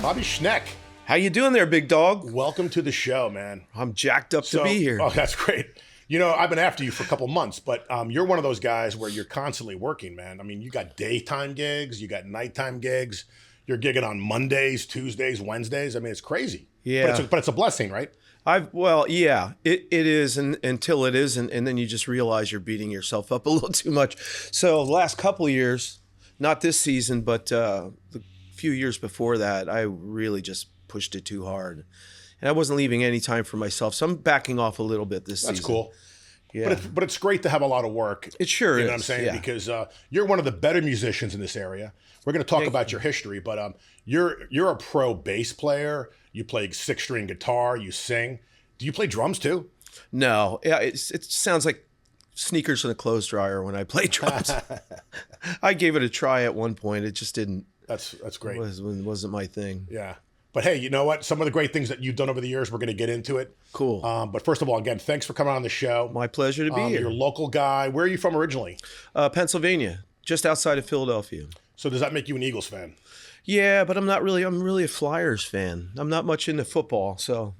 Bobby Schneck, How you doing there, big dog? welcome to the show, man. I'm jacked up to be here. Oh, that's great. You know, I've been after you for a couple months, but you're one of those guys where you're constantly working, man. I mean, you got daytime gigs, you got nighttime gigs. You're gigging on Mondays, Tuesdays, Wednesdays. I mean, it's crazy. Yeah. But it's a blessing, right? It is until it isn't, and then you just realize you're beating yourself up a little too much. So the last couple of years, not this season, but the few years before that, I really just pushed it too hard. And I wasn't leaving any time for myself. So I'm backing off a little bit this season. That's cool. Yeah. But it's great to have a lot of work. It sure is. You know what I'm saying? Yeah. Because you're one of the better musicians in this area. We're going to talk about your history, but you're a pro bass player. You play 6-string guitar. You sing. Do you play drums too? No, yeah, it sounds like sneakers in a clothes dryer when I play drums. I gave it a try at one point. It just didn't. That's great. Wasn't my thing. Yeah. But hey, you know what? Some of the great things that you've done over the years, we're going to get into it. Cool. But first of all, again, thanks for coming on the show. My pleasure to be here. You're a local guy. Where are you from originally? Pennsylvania, just outside of Philadelphia. So does that make you an Eagles fan? Yeah, but I'm really a Flyers fan. I'm not much into football, so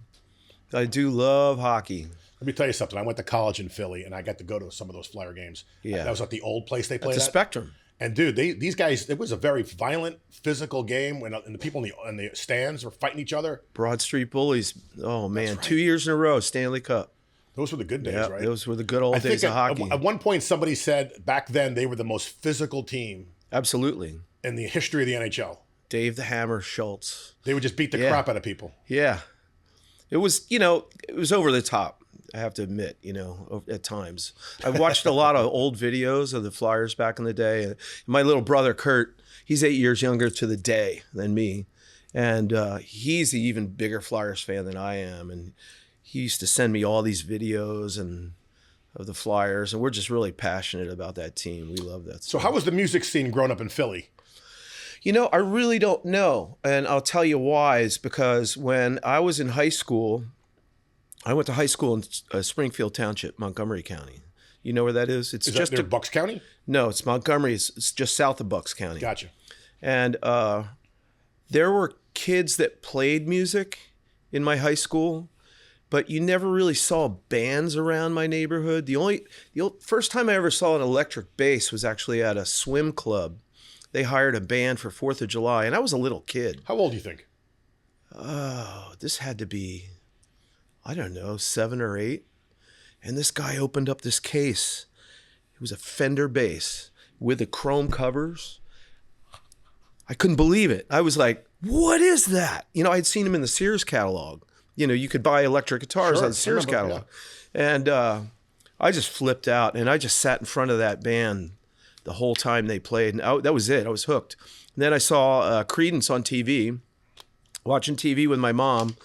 I do love hockey. Let me tell you something. I went to college in Philly, and I got to go to some of those Flyer games. Yeah. That was at the old place they played It's a at. Spectrum. And dude, these guys, it was a very violent, physical game and the people in the stands were fighting each other. Broad Street Bullies. Oh, man. right. 2 years in a row, Stanley Cup. Those were the good days, Yeah, right? those were the good old days of hockey. At one point, somebody said back then they were the most physical team Absolutely. in the history of the NHL. Dave the Hammer Schultz. They would just beat the crap out of people. Yeah. It was over the top, I have to admit, at times. I've watched a lot of old videos of the Flyers back in the day. And my little brother, Kurt, he's 8 years younger to the day than me. And he's an even bigger Flyers fan than I am. And he used to send me all these videos of the Flyers. And we're just really passionate about that team. We love that. So how was the music scene growing up in Philly? I really don't know. And I'll tell you why. It's because when I was in high school, I went to high school in Springfield Township, Montgomery County. You know where that is? It's Is just that near Bucks County? No, it's Montgomery. It's just south of Bucks County. Gotcha. And there were kids that played music in my high school, but you never really saw bands around my neighborhood. The first time I ever saw an electric bass was actually at a swim club. They hired a band for 4th of July, and I was a little kid. How old do you think? Oh, this had to be, I don't know, 7 or 8. And this guy opened up this case. It was a Fender bass with the chrome covers. I couldn't believe it. I was like, what is that? I'd seen him in the Sears catalog. You could buy electric guitars on the Sears catalog. Yeah. And I just flipped out, and I just sat in front of that band the whole time they played. And that was it. I was hooked. And then I saw Creedence on TV, watching TV with my mom,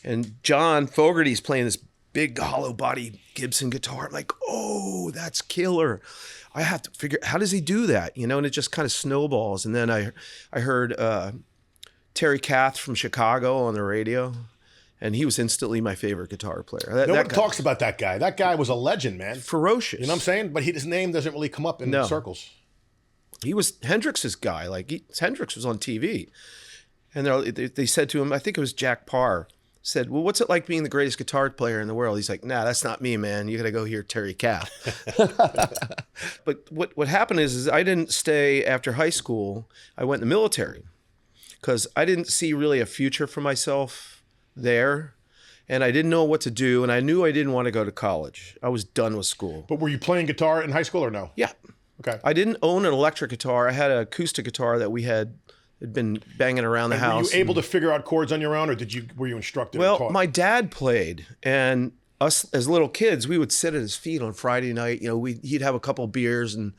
and John Fogerty's playing this big hollow body Gibson guitar. I'm like, oh, that's killer. I have to figure, how does he do that? And it just kind of snowballs. And then I heard Terry Kath from Chicago on the radio, and he was instantly my favorite guitar player. No one talks about that guy. That guy was a legend, man. Ferocious. You know what I'm saying? But his name doesn't really come up in circles. He was Hendrix's guy. Hendrix was on TV. And they said to him, I think it was Jack Parr, said, well, what's it like being the greatest guitar player in the world? He's like, nah, that's not me, man. You got to go hear Terry Kath. But what happened is I didn't stay after high school. I went in the military because I didn't see really a future for myself there. And I didn't know what to do. And I knew I didn't want to go to college. I was done with school. But were you playing guitar in high school or no? Yeah. Okay. I didn't own an electric guitar. I had an acoustic guitar that we had been banging around the house. Were you able to figure out chords on your own, or were you instructed? Well, my dad played, and us as little kids, we would sit at his feet on Friday night. He'd have a couple beers and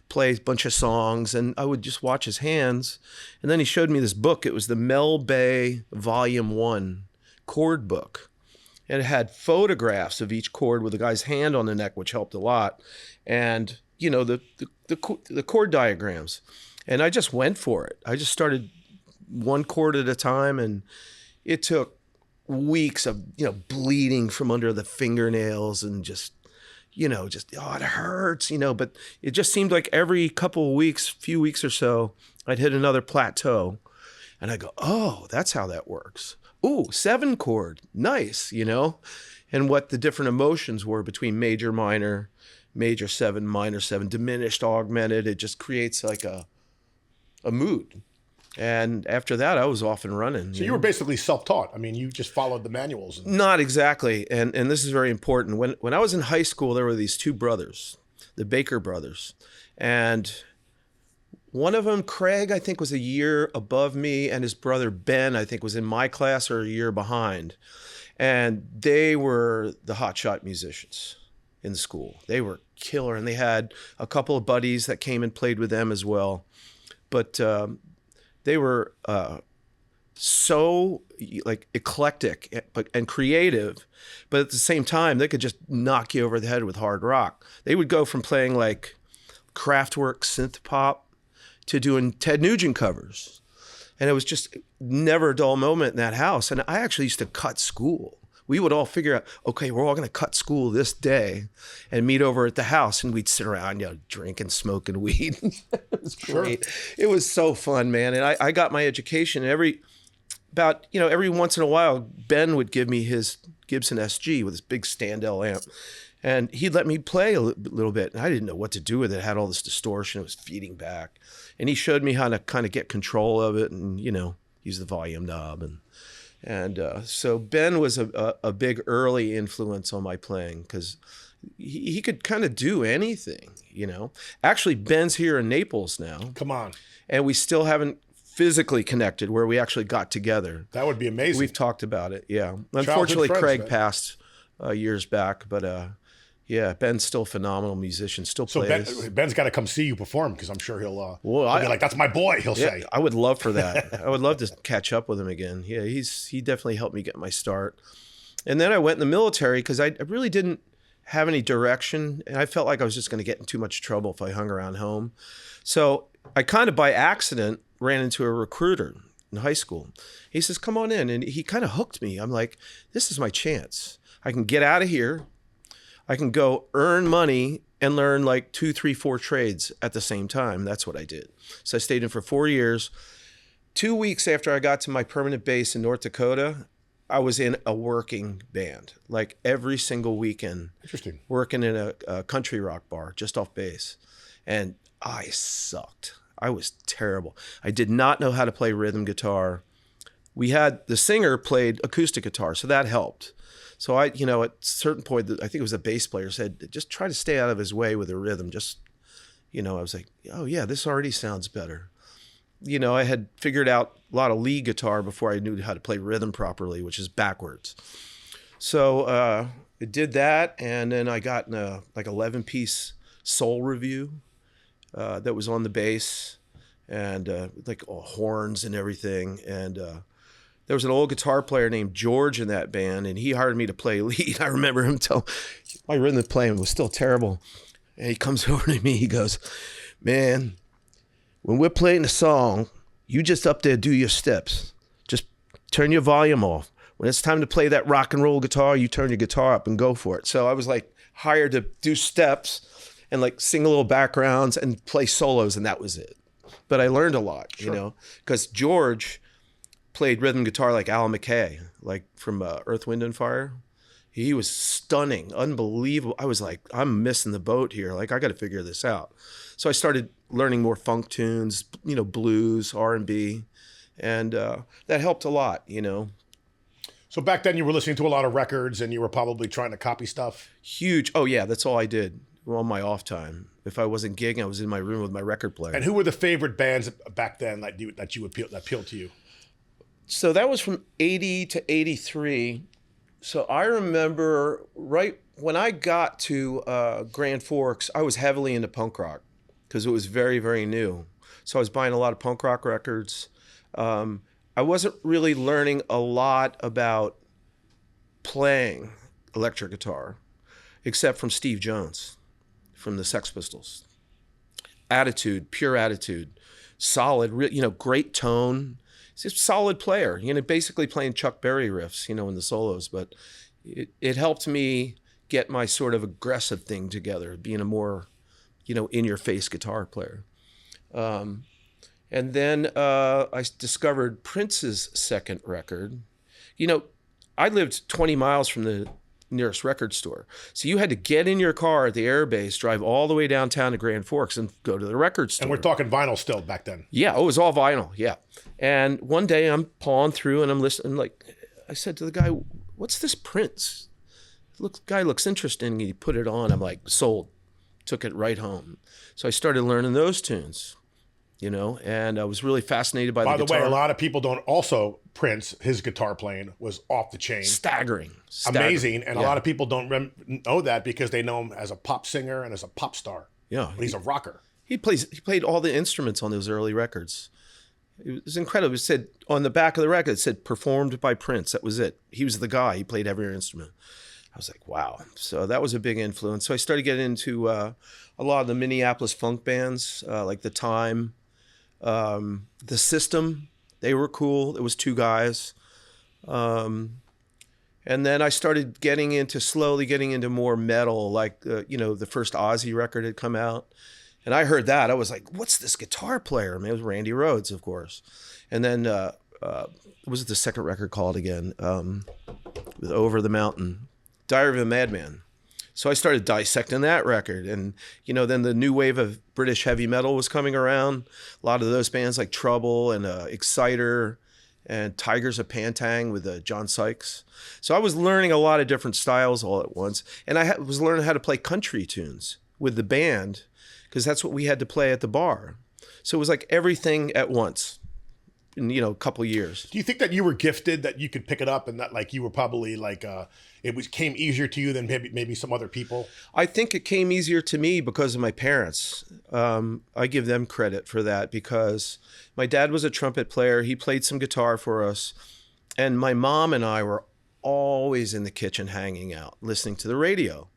play a bunch of songs, and I would just watch his hands. And then he showed me this book. It was the Mel Bay Volume 1 chord book. And it had photographs of each chord with the guy's hand on the neck, which helped a lot. And, the chord diagrams. And I just went for it. I just started one chord at a time, and it took weeks of, bleeding from under the fingernails and just, oh, it hurts, but it just seemed like every couple of weeks, few weeks or so, I'd hit another plateau. And I go, oh, that's how that works. Ooh, 7 chord, nice, and what the different emotions were between major, minor, major 7, minor 7, diminished, augmented. It just creates like a mood. And after that, I was off and running. So you were basically self-taught. I mean, you just followed the manuals. Not exactly. And this is very important. When I was in high school, there were these 2 brothers, the Baker brothers. And one of them, Craig, I think was a year above me, and his brother Ben, I think was in my class or a year behind. And they were the hotshot musicians in the school. They were killer, and they had a couple of buddies that came and played with them as well. But they were so like eclectic and creative, but at the same time, they could just knock you over the head with hard rock. They would go from playing like Kraftwerk synth pop to doing Ted Nugent covers. And it was just never a dull moment in that house. And I actually used to cut school. We would all figure out, okay, we're all going to cut school this day and meet over at the house. And we'd sit around, drinking, smoking weed. It was great. Sure. It was so fun, man. And I got my education. Every once in a while, Ben would give me his Gibson SG with his big Standell amp. And he'd let me play a little bit. And I didn't know what to do with it. It had all this distortion. It was feeding back. And he showed me how to kind of get control of it and, use the volume knob. And so Ben was a big early influence on my playing because he could kind of do anything, Actually, Ben's here in Naples now. Come on. And we still haven't physically connected where we actually got together. That would be amazing. We've talked about it, yeah. Unfortunately, friends, Craig passed years back, but yeah, Ben's still a phenomenal musician, still plays. So Ben's got to come see you perform because I'm sure he'll be like, that's my boy, he'll say. I would love for that. I would love to catch up with him again. Yeah, he definitely helped me get my start. And then I went in the military because I really didn't have any direction, and I felt like I was just going to get in too much trouble if I hung around home. So I kind of by accident ran into a recruiter in high school. He says, come on in. And he kind of hooked me. I'm like, this is my chance. I can get out of here. I can go earn money and learn like 2, 3, 4 trades at the same time. That's what I did. So I stayed in for 4 years. 2 weeks after I got to my permanent base in North Dakota, I was in a working band, like every single weekend. Interesting. Working in a country rock bar just off base. And I sucked. I was terrible. I did not know how to play rhythm guitar. The singer played acoustic guitar, so that helped. So at a certain point, I think it was a bass player said, just try to stay out of his way with the rhythm. I was like, oh yeah, this already sounds better. I had figured out a lot of lead guitar before I knew how to play rhythm properly, which is backwards. So I did that, and then I got in a 11-piece soul review that was on the bass, and horns and everything. And there was an old guitar player named George in that band, and he hired me to play lead. I remember him my rhythm playing was still terrible. And he comes over to me, he goes, man, when we're playing a song, you just up there do your steps. Just turn your volume off. When it's time to play that rock and roll guitar, you turn your guitar up and go for it. So I was hired to do steps and sing a little backgrounds and play solos, and that was it. But I learned a lot, Sure. because George played rhythm guitar like Alan McKay, from Earth, Wind, and Fire. He was stunning, unbelievable. I was like, I'm missing the boat here. I got to figure this out. So I started learning more funk tunes, blues, R&B, and that helped a lot, So back then you were listening to a lot of records and you were probably trying to copy stuff. Huge. Oh yeah, that's all I did on my off time. If I wasn't gigging, I was in my room with my record player. And who were the favorite bands back then that appealed to you? So that was from 80 to 83. So I remember right when I got to Grand Forks, I was heavily into punk rock because it was very, very new. So I was buying a lot of punk rock records. I wasn't really learning a lot about playing electric guitar, except from Steve Jones, from the Sex Pistols. Attitude, pure attitude, solid, great tone. He's a solid player, basically playing Chuck Berry riffs, in the solos. But it helped me get my sort of aggressive thing together, being a more, in-your-face guitar player. And then I discovered Prince's second record. You know, I lived 20 miles from the nearest record store. So you had to get in your car at the air base, drive all the way downtown to Grand Forks and go to the record store. And we're talking vinyl still back then. Yeah, it was all vinyl, yeah. And one day I'm pawing through and I'm listening, like, I said to the guy, what's this Prince? Guy looks interesting. He put it on. I'm like, sold. Took it right home. So I started learning those tunes, you know, and I was really fascinated by the guitar. By the way, a lot of people don't also, Prince, his guitar playing was off the chain. Staggering. Amazing. And a lot of people don't know that because they know him as a pop singer and as a pop star. Yeah. But he's a rocker. He played all the instruments on those early records. It was incredible. It said on the back of the record, it said performed by Prince. That was it. He was the guy. He played every instrument. I was like, wow. So that was a big influence. So I started getting into a lot of the Minneapolis funk bands, like The Time, The System. They were cool. It was two guys. And then I started slowly getting into more metal, like, you know, the first Ozzy record had come out. And I heard that. I was like, what's this guitar player? I mean, it was Randy Rhoads, of course. And then, what was the second record called again? With Over the Mountain. Diary of a Madman. So I started dissecting that record. And, you know, then the new wave of British heavy metal was coming around. A lot of those bands like Trouble and Exciter and Tigers of Pantang with John Sykes. So I was learning a lot of different styles all at once. And I was learning how to play country tunes with the band because that's what we had to play at the bar. So it was like everything at once in, you know, a couple of years. Do you think that you were gifted, that you could pick it up and that like you were probably like, came easier to you than maybe some other people? I think it came easier to me because of my parents. I give them credit for that because my dad was a trumpet player. He played some guitar for us. And my mom and I were always in the kitchen hanging out, listening to the radio.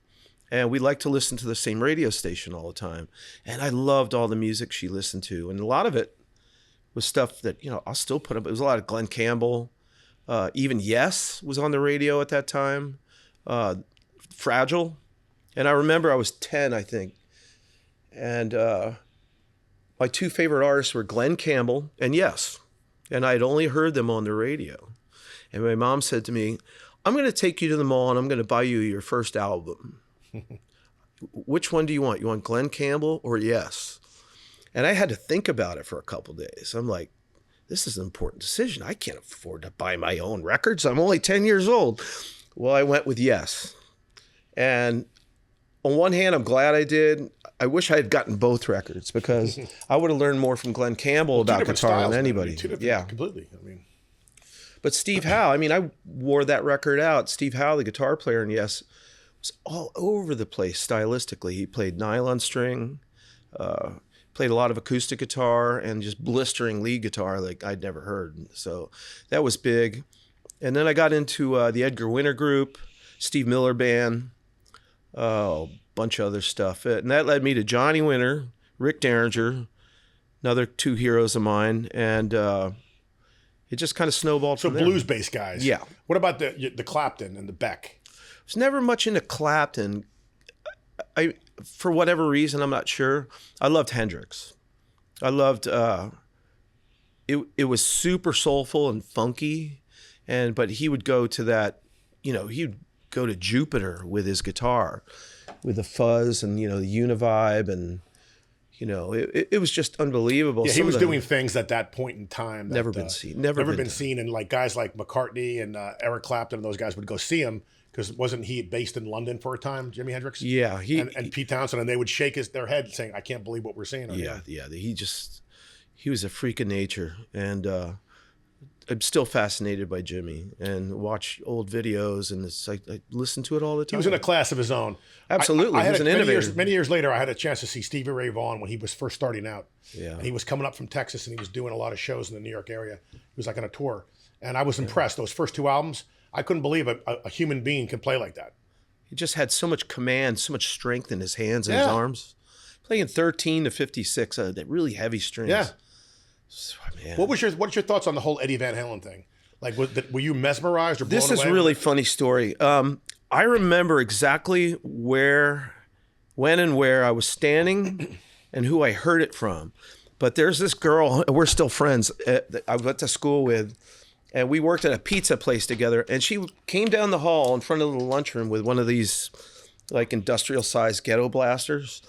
And we liked to listen to the same radio station all the time. And I loved all the music she listened to. And a lot of it was stuff that, you know, I'll still put up. It was a lot of Glenn Campbell. Even Yes was on the radio at that time. Fragile. And I remember I was 10, I think. And my two favorite artists were Glenn Campbell and Yes. And I'd only heard them on the radio. And my mom said to me, I'm going to take you to the mall and I'm going to buy you your first album. Which one do you want? You want Glenn Campbell or Yes? And I had to think about it for a couple days. I'm like, this is an important decision. I can't afford to buy my own records. I'm only 10 years old. Well, I went with Yes. And on one hand, I'm glad I did. I wish I had gotten both records because I would have learned more from Glenn Campbell about guitar than anybody. Yeah, completely. I mean, but Steve Howe, I mean, I wore that record out. Steve Howe, the guitar player in Yes, was all over the place stylistically. He played nylon string, played a lot of acoustic guitar and just blistering lead guitar like I'd never heard. So that was big. And then I got into the Edgar Winter Group, Steve Miller Band, a bunch of other stuff. And that led me to Johnny Winter, Rick Derringer, another two heroes of mine. And it just kind of snowballed from there. So blues-based guys. Yeah. What about the Clapton and the Beck? I was never much into Clapton. For whatever reason, I'm not sure. I loved Hendrix. I loved it was super soulful and funky, but he would go to that, you know, he'd go to Jupiter with his guitar, with the fuzz and, you know, the univibe, and, you know, it was just unbelievable. Yeah, he was doing things at that point in time that never been seen. Never been seen, and like guys like McCartney and Eric Clapton and those guys would go see him. Because wasn't he based in London for a time, Jimi Hendrix? Yeah, and Pete Townsend, and they would shake their head saying, "I can't believe what we're seeing." Yeah. He was a freak of nature, and I'm still fascinated by Jimmy and watch old videos, and it's like I listen to it all the time. He was in a class of his own. Absolutely, he was an innovator. Many years later, I had a chance to see Stevie Ray Vaughan when he was first starting out. Yeah, and he was coming up from Texas, and he was doing a lot of shows in the New York area. He was like on a tour, and I was impressed. Those first two albums. I couldn't believe a human being could play like that. He just had so much command, so much strength in his hands and his arms. Playing 13 to 56, really heavy strings. Yeah. So, man. What's your thoughts on the whole Eddie Van Halen thing? Like, were you mesmerized or blown away? This is a really funny story. I remember exactly when and where I was standing and who I heard it from. But there's this girl, we're still friends, that I went to school with, and we worked at a pizza place together, and she came down the hall in front of the lunchroom with one of these like industrial sized ghetto blasters,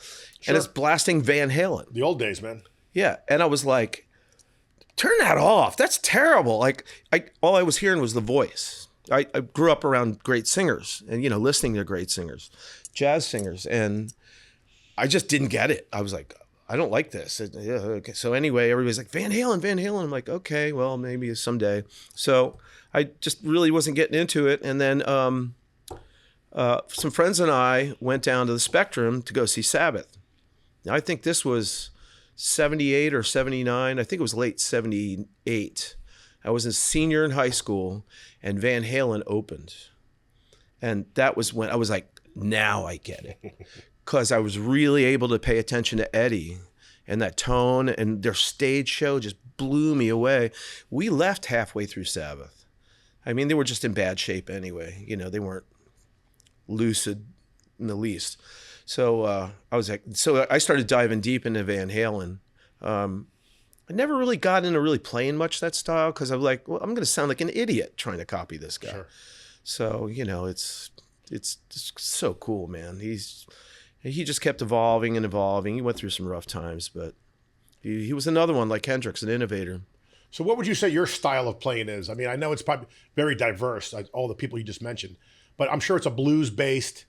and it's blasting Van Halen. The old days, man. Yeah. And I was like, turn that off. That's terrible. Like all I was hearing was the voice. I grew up around great singers and, listening to great singers, jazz singers. And I just didn't get it. I was like, I don't like this. Yeah, okay. So anyway, everybody's like, Van Halen, Van Halen. I'm like, okay, well, maybe someday. So I just really wasn't getting into it. And then some friends and I went down to the Spectrum to go see Sabbath. Now, I think this was 78 or 79. I think it was late 78. I was a senior in high school, and Van Halen opened. And that was when I was like, now I get it. Because I was really able to pay attention to Eddie and that tone, and their stage show just blew me away. We left halfway through Sabbath. I mean, they were just in bad shape anyway. They weren't lucid in the least. So I started diving deep into Van Halen. I never really got into really playing much that style because I'm like, well, I'm going to sound like an idiot trying to copy this guy. Sure. So, it's so cool, man. He just kept evolving and evolving. He went through some rough times, but he was another one like Hendrix, an innovator. So what would you say your style of playing is? I mean, I know it's probably very diverse, like all the people you just mentioned, but I'm sure it's a blues-based,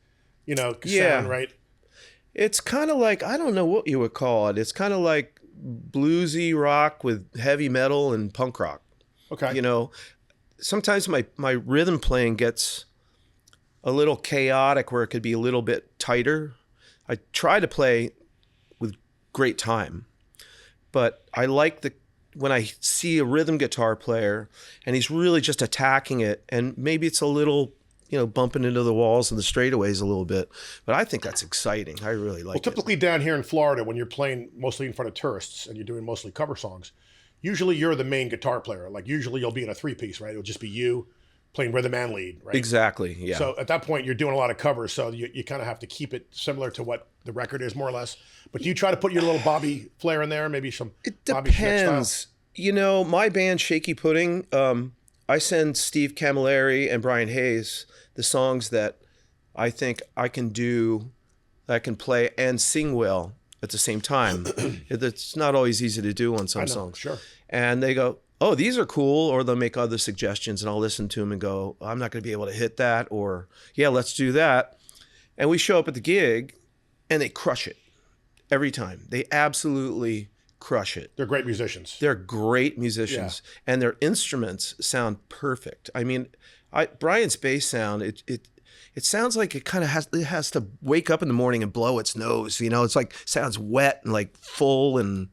sound, right? It's kind of like, I don't know what you would call it. It's kind of like bluesy rock with heavy metal and punk rock. Okay. Sometimes my rhythm playing gets a little chaotic where it could be a little bit tighter. I try to play with great time, but I like when I see a rhythm guitar player and he's really just attacking it, and maybe it's a little, bumping into the walls and the straightaways a little bit, but I think that's exciting. I really like it. Well, typically down here in Florida, when you're playing mostly in front of tourists and you're doing mostly cover songs, usually you're the main guitar player. Like usually you'll be in a three-piece, right? It'll just be you playing rhythm and lead, right? Exactly, yeah. So at that point, you're doing a lot of covers, so you kind of have to keep it similar to what the record is, more or less. But do you try to put your little Bobby flair in there, maybe some Bobby Schneck style? My band, Shaky Pudding, I send Steve Camilleri and Brian Hayes the songs that I think I can do, that I can play and sing well at the same time. It's not always easy to do on some songs. Sure. And they go, oh, these are cool, or they'll make other suggestions, and I'll listen to them and go, I'm not going to be able to hit that, or yeah, let's do that. And we show up at the gig, and they crush it every time. They absolutely crush it. They're great musicians. They're great musicians, and their instruments sound perfect. I mean, Brian's bass sound, it sounds like it kind of has to wake up in the morning and blow its nose. It's like sounds wet and like full, and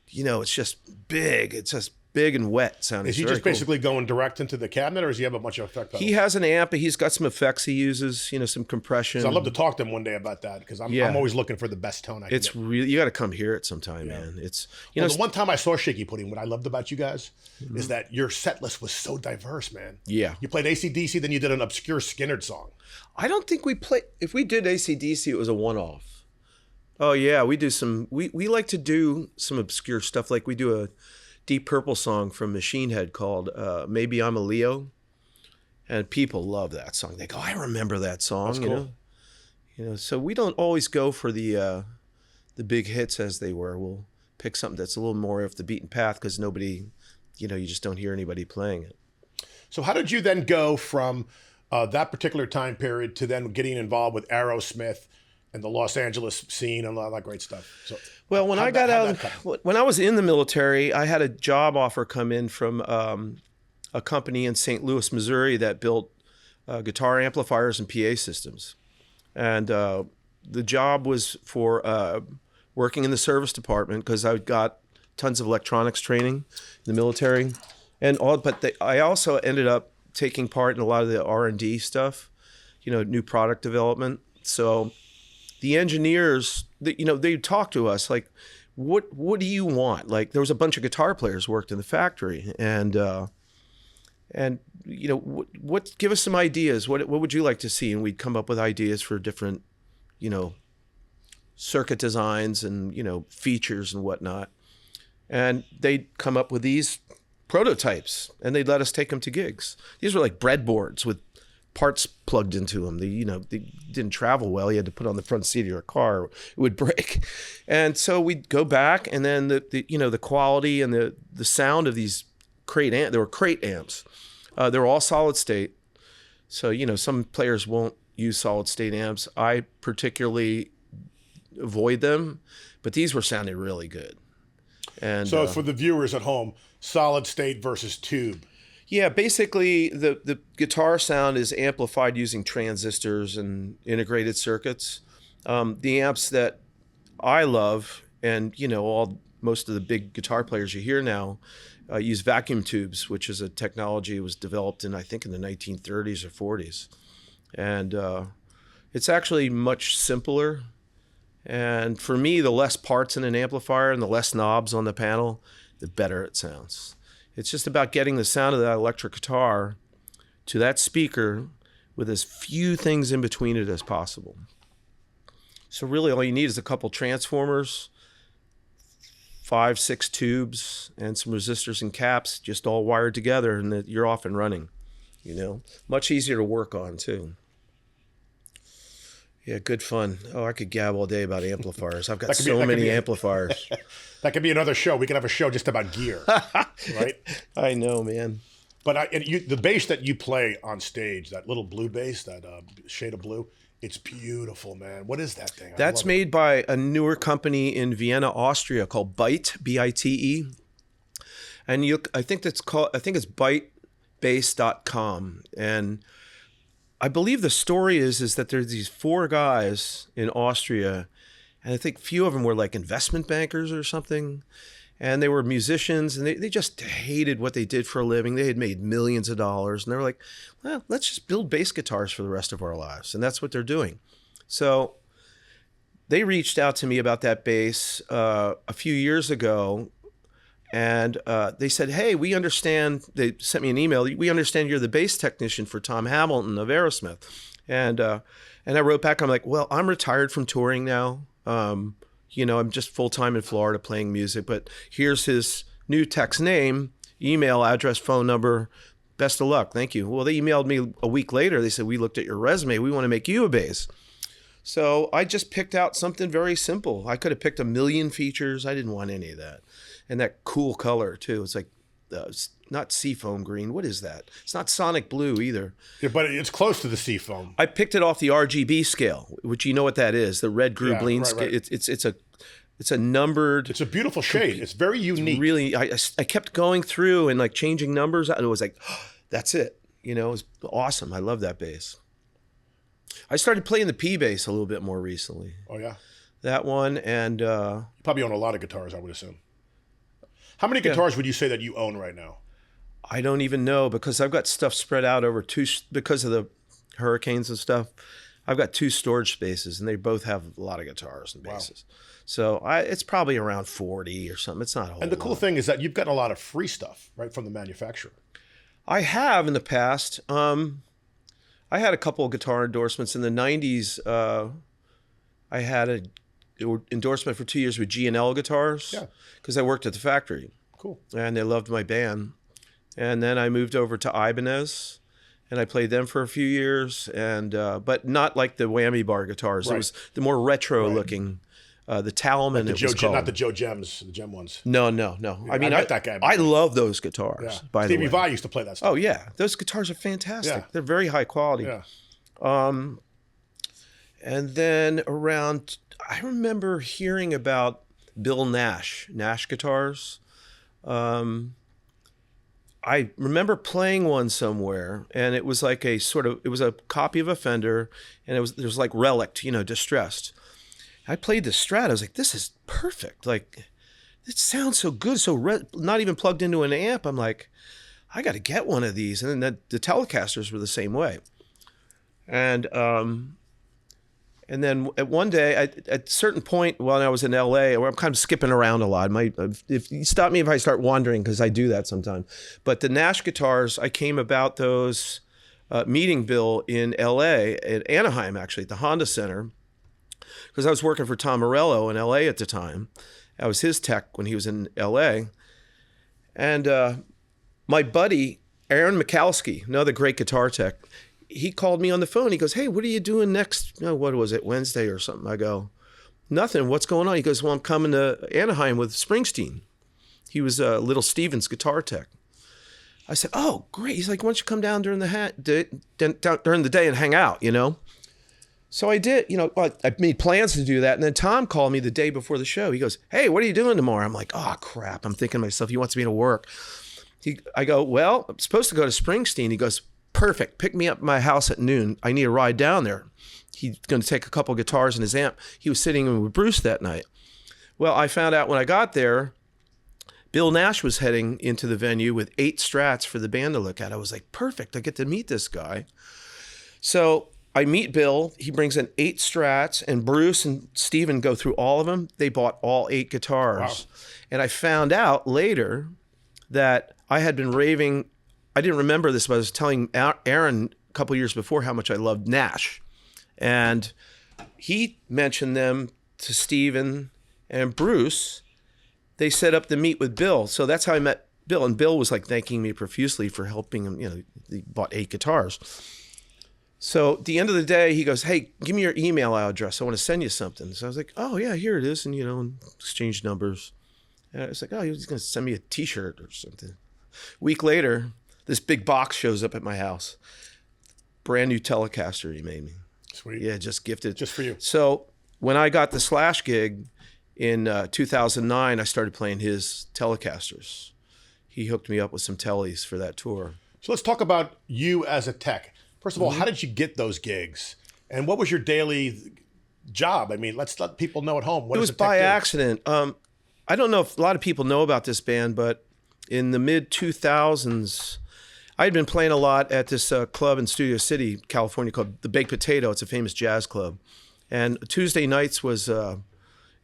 it's just big. It's just big and wet sounding. Is he just basically going direct into the cabinet, or does he have a bunch of effect pedals? He has an amp, but he's got some effects he uses, some compression. So I'd love to talk to him one day about that, because I'm always looking for the best tone I can get. Really, you got to come hear it sometime, man. It's the one time I saw Shaky Pudding, what I loved about you guys is that your set list was so diverse, man. Yeah. You played AC/DC, then you did an obscure Skynyrd song. I don't think we played, if we did AC/DC, it was a one-off. Oh yeah, we do some, we like to do some obscure stuff, like we do a Deep Purple song from Machine Head called Maybe I'm a Leo, and people love that song. They go, I remember that song. That's cool. So we don't always go for the big hits as they were. We'll pick something that's a little more off the beaten path, because nobody, you just don't hear anybody playing it. So how did you then go from that particular time period to then getting involved with Aerosmith and the Los Angeles scene and all that great stuff? So, well, when I got out, when I was in the military, I had a job offer come in from a company in St. Louis, Missouri that built guitar amplifiers and PA systems. And the job was for working in the service department, because I got tons of electronics training in the military. I also ended up taking part in a lot of the R&D stuff, new product development. So the engineers, they talk to us like, what do you want? Like, there was a bunch of guitar players worked in the factory, and give us some ideas. What would you like to see? And we'd come up with ideas for different, circuit designs and, features and whatnot. And they'd come up with these prototypes, and they'd let us take them to gigs. These were like breadboards with parts plugged into them. They didn't travel well. You had to put on the front seat of your car; it would break. And so we'd go back, and then the quality and the sound of these there were crate amps. They were all solid state. So some players won't use solid state amps. I particularly avoid them, but these were sounding really good. And so for the viewers at home, solid state versus tube. Yeah, basically the guitar sound is amplified using transistors and integrated circuits. The amps that I love, and most of the big guitar players you hear now use vacuum tubes, which is a technology that was developed in, I think, in the 1930s or 40s. And it's actually much simpler. And for me, the less parts in an amplifier and the less knobs on the panel, the better it sounds. It's just about getting the sound of that electric guitar to that speaker with as few things in between it as possible. So really all you need is a couple transformers, 5, 6 tubes, and some resistors and caps, just all wired together, and you're off and running. Much easier to work on too. Yeah, good fun. Oh, I could gab all day about amplifiers. I've got so many amplifiers. That could be another show. We could have a show just about gear, right? I know, man. But the bass that you play on stage, that little blue bass, that shade of blue, it's beautiful, man. What is that thing? That's made by a newer company in Vienna, Austria called Byte, B-I-T-E. And I think it's bytebass.com. And I believe the story is that there's these 4 guys in Austria, and I think a few of them were like investment bankers or something, and they were musicians, and they just hated what they did for a living. They had made millions of dollars, and they were like, well, let's just build bass guitars for the rest of our lives, and that's what they're doing. So they reached out to me about that bass a few years ago, and they said, hey, we understand, they sent me an email, we understand you're the bass technician for Tom Hamilton of Aerosmith. And I wrote back, I'm like, well, I'm retired from touring now. I'm just full-time in Florida playing music, but here's his new tech's name, email address, phone number, best of luck, thank you. Well, they emailed me a week later. They said, we looked at your resume, we want to make you a bass. So I just picked out something very simple. I could have picked a million features. I didn't want any of that. And that cool color too. It's like not seafoam green. What is that? It's not sonic blue either. Yeah, but it's close to the seafoam. I picked it off the RGB scale, which you know what that is, the red green scale. Right. It's a numbered. It's a beautiful shade. It's very unique. It's really, I kept going through and like changing numbers, and it was like, oh, that's it. It was awesome. I love that bass. I started playing the P bass a little bit more recently. Oh yeah, that one, and you probably own a lot of guitars, I would assume. How many guitars would you say that you own right now? I don't even know, because I've got stuff spread out over because of the hurricanes and stuff. I've got 2 storage spaces, and they both have a lot of guitars and basses. Wow. So it's probably around 40 or something. It's not a whole lot. And the cool thing is that you've gotten a lot of free stuff, right, from the manufacturer. I have in the past. I had a couple of guitar endorsements in the 90s. I had an endorsement for 2 years with G&L Guitars, because I worked at the factory. Cool. And they loved my band. And then I moved over to Ibanez, and I played them for a few years, and but not like the whammy bar guitars. Right. It was the more retro looking, the Talman, like it was called. Not the Joe Gems, the Gem ones. No. Yeah, I mean, met that guy. I love those guitars, yeah. by the way. Stevie Vai used to play that stuff. Oh, yeah. Those guitars are fantastic. Yeah. They're very high quality. Yeah. And then I remember hearing about Bill Nash guitars. I remember playing one somewhere, and it was like it was a copy of a Fender, and there was like relict, distressed. I played the Strat. I was like, this is perfect. Like, it sounds so good. So not even plugged into an amp. I'm like, I got to get one of these. And then the Telecasters were the same way. And then at one day, at a certain point when I was in LA, where I'm kind of skipping around a lot. If you stop me if I start wandering, because I do that sometimes. But the Nash guitars, I came about those meeting Bill in LA, at Anaheim actually, at the Honda Center, because I was working for Tom Morello in LA at the time. I was his tech when he was in L.A. And my buddy, Aaron Mikalski, another great guitar tech, he called me on the phone. He goes, hey, what are you doing next? No, what was it, Wednesday or something? I go, nothing. What's going on? He goes, well, I'm coming to Anaheim with Springsteen. He was Little Steven's guitar tech. I said, oh, great. He's like, why don't you come down during the day and hang out, you know? So I did, you know, I made plans to do that. And then Tom called me the day before the show. He goes, hey, what are you doing tomorrow? I'm like, oh, crap. I'm thinking to myself, he wants me to work. I go, well, I'm supposed to go to Springsteen. He goes, perfect. Pick me up at my house at noon. I need a ride down there. He's going to take a couple guitars and his amp. He was sitting with Bruce that night. Well, I found out when I got there, Bill Nash was heading into the venue with 8 Strats for the band to look at. I was like, perfect. I get to meet this guy. So I meet Bill. He brings in 8 Strats, and Bruce and Steven go through all of them. They bought all 8 guitars. Wow. And I found out later that I had been raving. I didn't remember this, but I was telling Aaron a couple years before how much I loved Nash. And he mentioned them to Steven and Bruce. They set up to meet with Bill. So that's how I met Bill. And Bill was like thanking me profusely for helping him. You know, he bought 8 guitars. So at the end of the day, he goes, hey, give me your email address. I want to send you something. So I was like, oh, yeah, here it is. And, you know, and exchange numbers. And I was like, oh, he's going to send me a T-shirt or something. A week later, this big box shows up at my house. Brand new Telecaster he made me. Sweet. Yeah, just gifted. Just for you. So when I got the Slash gig in 2009, I started playing his Telecasters. He hooked me up with some Tellies for that tour. So let's talk about you as a tech. First of all, how did you get those gigs? And what was your daily job? I mean, let's let people know at home. What it was by accident. I don't know if a lot of people know about this band, but in the mid-2000s, I had been playing a lot at this club in Studio City, California, called the Baked Potato. It's a famous jazz club. And Tuesday nights was,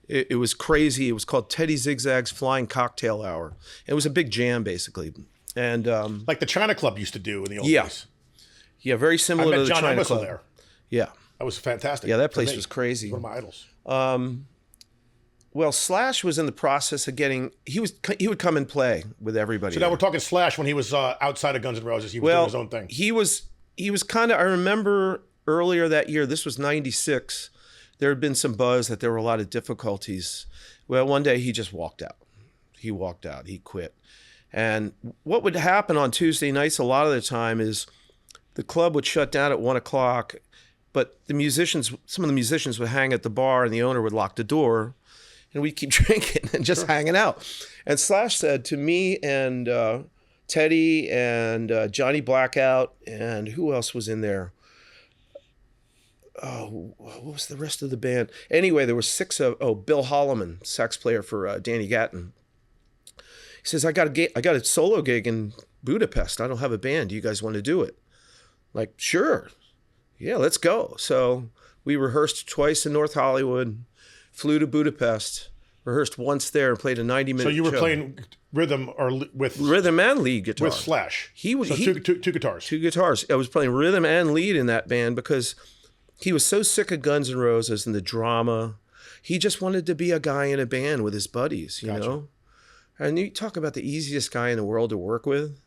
it was crazy. It was called Teddy Zigzag's Flying Cocktail Hour. It was a big jam, basically. And like the China Club used to do in the old days. Yeah, very similar to the John China Club. There. Yeah. That was fantastic. Yeah, that place was crazy. One of my idols. Well, Slash was in the process of getting. He would come and play with everybody. So now we're talking Slash when he was outside of Guns N' Roses. He was doing his own thing. He was kind of. I remember earlier that year. This was '96. There had been some buzz that there were a lot of difficulties. Well, one day he just walked out. He walked out. He quit. And what would happen on Tuesday nights a lot of the time is the club would shut down at 1 o'clock, but some of the musicians would hang at the bar, and the owner would lock the door. And we'd keep drinking and just hanging out. And Slash said to me and Teddy and Johnny Blackout, and who else was in there? Oh, what was the rest of the band? Anyway, there were 6 of, Bill Holloman, sax player for Danny Gatton. He says, I got a solo gig in Budapest. I don't have a band. Do you guys want to do it? Like, sure. Yeah, let's go. So we rehearsed twice in North Hollywood. Flew to Budapest, rehearsed once there, and played a 90-minute show. So you were playing rhythm with rhythm and lead guitar with Slash. Two guitars. 2 guitars. I was playing rhythm and lead in that band because he was so sick of Guns N' Roses and the drama. He just wanted to be a guy in a band with his buddies, you know. And you talk about the easiest guy in the world to work with.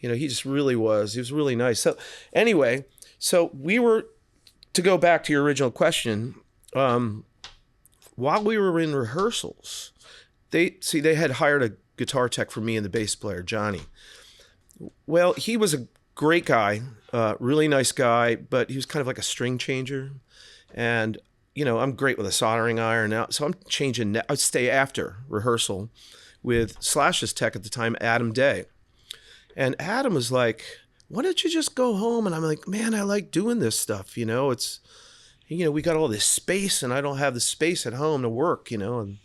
You know, he just really was. He was really nice. So anyway, we were, to go back to your original question. While we were in rehearsals, they had hired a guitar tech for me and the bass player, Johnny. Well, he was a great guy, really nice guy, but he was kind of like a string changer. And, you know, I'm great with a soldering iron now. So I'm changing. I'd stay after rehearsal with Slash's tech at the time, Adam Day. And Adam was like, why don't you just go home? And I'm like, man, I like doing this stuff. You know, we got all this space and I don't have the space at home to work, you know. And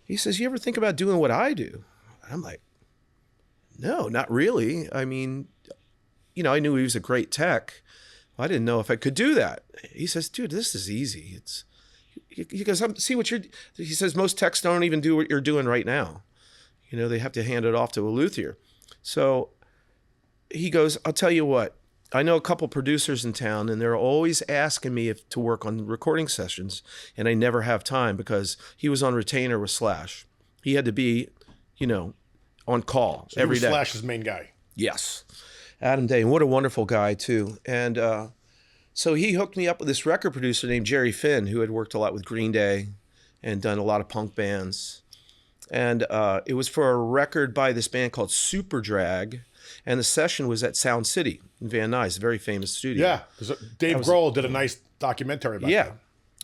he says, you ever think about doing what I do? And I'm like, no, not really. I mean, you know, I knew he was a great tech. I didn't know if I could do that. He says, dude, this is easy. He goes, he says, most techs don't even do what you're doing right now. You know, they have to hand it off to a luthier. So he goes, I'll tell you what, I know a couple producers in town, and they're always asking me to work on recording sessions, and I never have time because he was on retainer with Slash. He had to be, on call every day. Slash's main guy. Yes. Adam Day. And what a wonderful guy, too. And so he hooked me up with this record producer named Jerry Finn, who had worked a lot with Green Day and done a lot of punk bands. And it was for a record by this band called Super Drag. And the session was at Sound City in Van Nuys, a very famous studio. Yeah, because Dave Grohl did a nice documentary about that.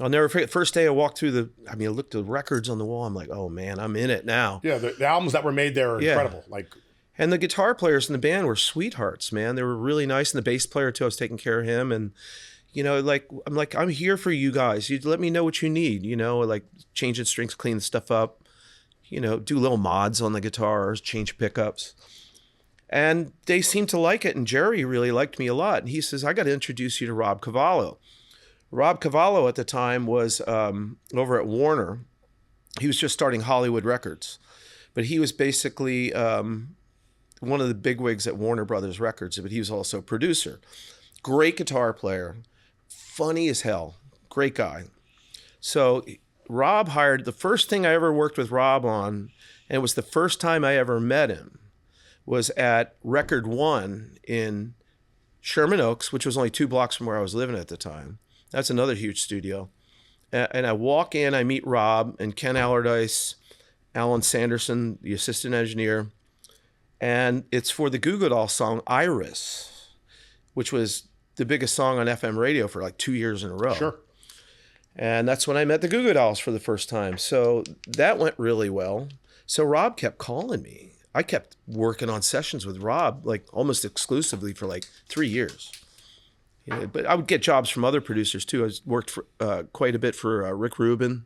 I'll never forget. First day I walked through I looked at the records on the wall. I'm like, oh, man, I'm in it now. Yeah, the albums that were made there are incredible. And the guitar players in the band were sweethearts, man. They were really nice. And the bass player, too, I was taking care of him. And, I'm here for you guys. You let me know what you need, like changing strings, cleaning stuff up, do little mods on the guitars, change pickups. And they seemed to like it. And Jerry really liked me a lot. And he says, I got to introduce you to Rob Cavallo. Rob Cavallo at the time was over at Warner. He was just starting Hollywood Records. But he was basically one of the bigwigs at Warner Brothers Records. But he was also a producer. Great guitar player. Funny as hell. Great guy. So Rob hired, the first thing I ever worked with Rob on, and it was the first time I ever met him, was at Record One in Sherman Oaks, which was only 2 blocks from where I was living at the time. That's another huge studio. And I walk in, I meet Rob and Ken Allardyce, Alan Sanderson, the assistant engineer. And it's for the Goo Goo Dolls song Iris, which was the biggest song on FM radio for like 2 years in a row. Sure. And that's when I met the Goo Goo Dolls for the first time. So that went really well. So Rob kept calling me. I kept working on sessions with Rob, like almost exclusively for like 3 years. But I would get jobs from other producers too. I worked for, quite a bit for Rick Rubin.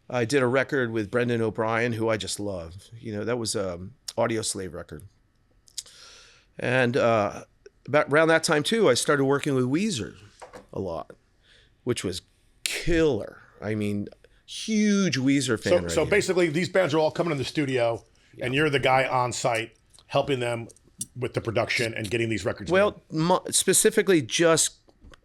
I did a record with Brendan O'Brien, who I just love. That was Audio Slave record. And about around that time too, I started working with Weezer a lot, which was killer. Huge Weezer fan. So basically, these bands are all coming in the studio. Yeah. And you're the guy on site helping them with the production and getting these records made. Specifically just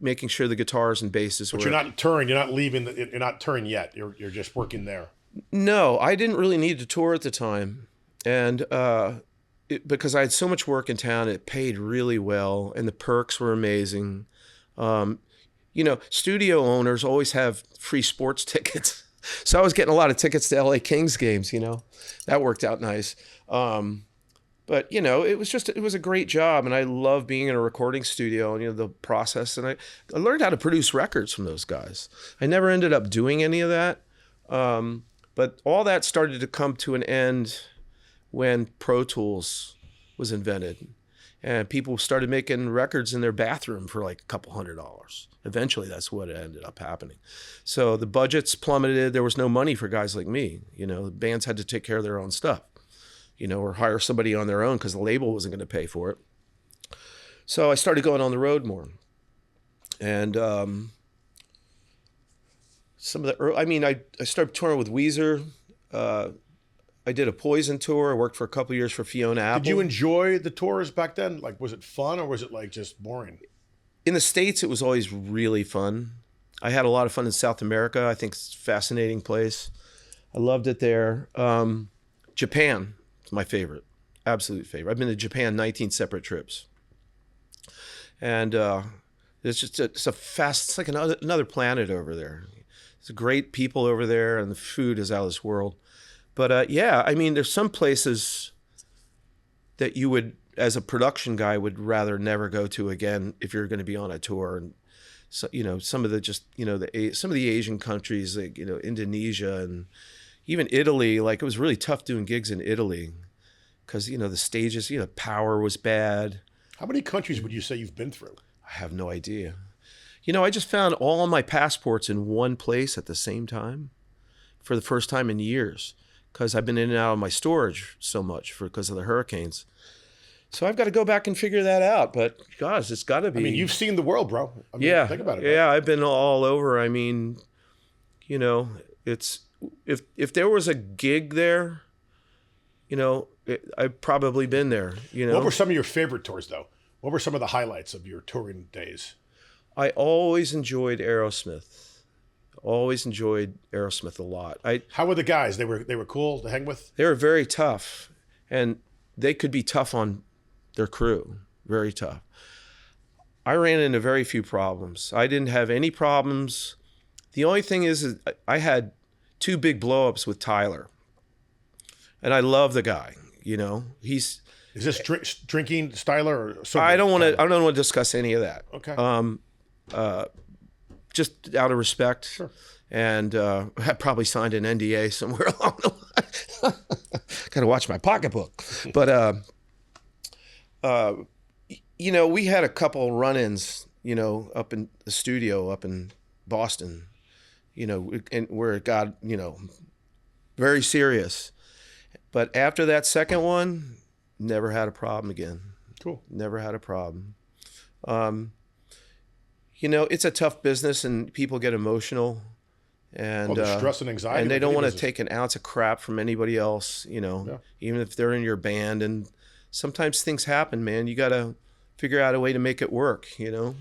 making sure the guitars and basses But you're not touring. You're not leaving. You're not touring yet. You're just working there. No, I didn't really need to tour at the time. And because I had so much work in town, it paid really well. And the perks were amazing. Studio owners always have free sports tickets. So I was getting a lot of tickets to LA Kings games, that worked out nice. But it was a great job. And I love being in a recording studio and, the process. And I learned how to produce records from those guys. I never ended up doing any of that. But all that started to come to an end when Pro Tools was invented. And people started making records in their bathroom for like a couple $100. Eventually, that's what ended up happening. So the budgets plummeted. There was no money for guys like me. The bands had to take care of their own stuff, or hire somebody on their own because the label wasn't going to pay for it. So I started going on the road more. And some of the I started touring with Weezer. I did a Poison tour. I worked for a couple of years for Fiona Apple. Did you enjoy the tours back then? Like, was it fun or was it like just boring? In the States, it was always really fun. I had a lot of fun in South America. I think it's a fascinating place. I loved it there. Japan is my favorite, absolute favorite. I've been to Japan 19 separate trips. And it's like another planet over there. It's great people over there, and the food is out of this world. But there's some places that you would, as a production guy, would rather never go to again if you're going to be on a tour. And so, some of the some of the Asian countries, like Indonesia and even Italy. Like, it was really tough doing gigs in Italy because the stages, power was bad. How many countries would you say you've been through? I have no idea. I just found all of my passports in one place at the same time for the first time in years. Because I've been in and out of my storage so much because of the hurricanes. So I've got to go back and figure that out. But gosh, it's got to be. You've seen the world, bro. Think about it. Yeah, I've been all over. It's if there was a gig there, I've probably been there. What were some of your favorite tours, though? What were some of the highlights of your touring days? I always enjoyed Aerosmith. Always enjoyed Aerosmith a lot. How were the guys? They were cool to hang with? They were very tough, and they could be tough on their crew. Very tough. I ran into very few problems. I didn't have any problems. The only thing is I had 2 big blow-ups with Tyler. And I love the guy, you know. Is this drinking Styler or sober? I don't want to discuss any of that. Okay. Just out of respect. Sure. And I probably signed an NDA somewhere along the line. Got to watch my pocketbook. But you know, we had a couple run-ins, you know, up in the studio up in Boston, you know, and where it got, you know, very serious. But after that second one, never had a problem again. Cool. Never had a problem. You know, it's a tough business and people get emotional. And the stress and anxiety. And they don't want to take an ounce of crap from anybody else, you know, yeah. Even if they're in your band. And sometimes things happen, man. You got to figure out a way to make it work, you know?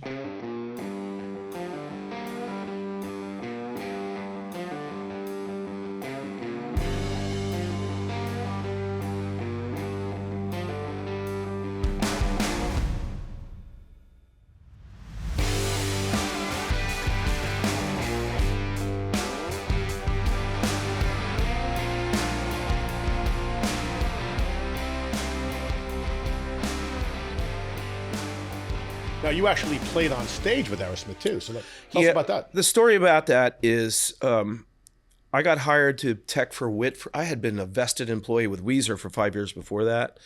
Now, you actually played on stage with Aerosmith too, so tell us about that. The story about that is I got hired to tech for Whitford. I had been a vested employee with Weezer for 5 years before that,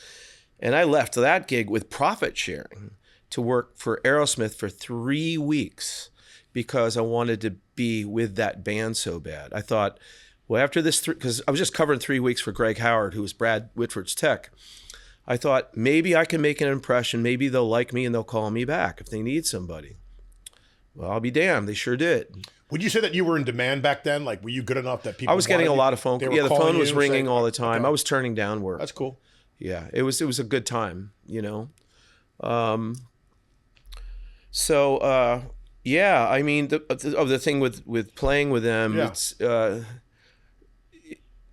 and I left that gig with profit sharing to work for Aerosmith for 3 weeks because I wanted to be with that band so bad. I thought, well, after this, because I was just covering 3 weeks for Greg Howard, who was Brad Whitford's tech. I thought maybe I can make an impression. Maybe they'll like me and they'll call me back if they need somebody. Well, I'll be damned. They sure did. Would you say that you were in demand back then? Like, were you good enough that people? I was getting a lot of phone calls. Yeah, the phone was ringing all the time. Okay. I was turning down work. That's cool. Yeah, it was a good time, you know. Yeah, I mean, the thing with playing with them, yeah. It's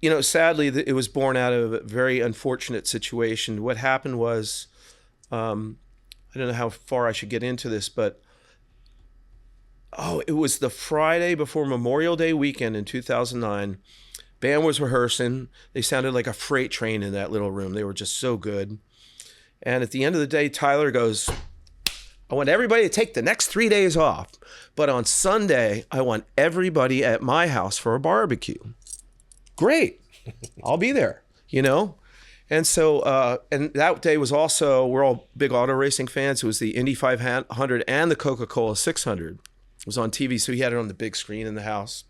you know, sadly, it was born out of a very unfortunate situation. What happened was, I don't know how far I should get into this, but it was the Friday before Memorial Day weekend in 2009. Band was rehearsing. They sounded like a freight train in that little room. They were just so good. And at the end of the day, Tyler goes, I want everybody to take the next 3 days off. But on Sunday, I want everybody at my house for a barbecue. Great. I'll be there, you know? And so, and that day was also, we're all big auto racing fans. It was the Indy 500 and the Coca-Cola 600. It was on TV, so he had it on the big screen in the house.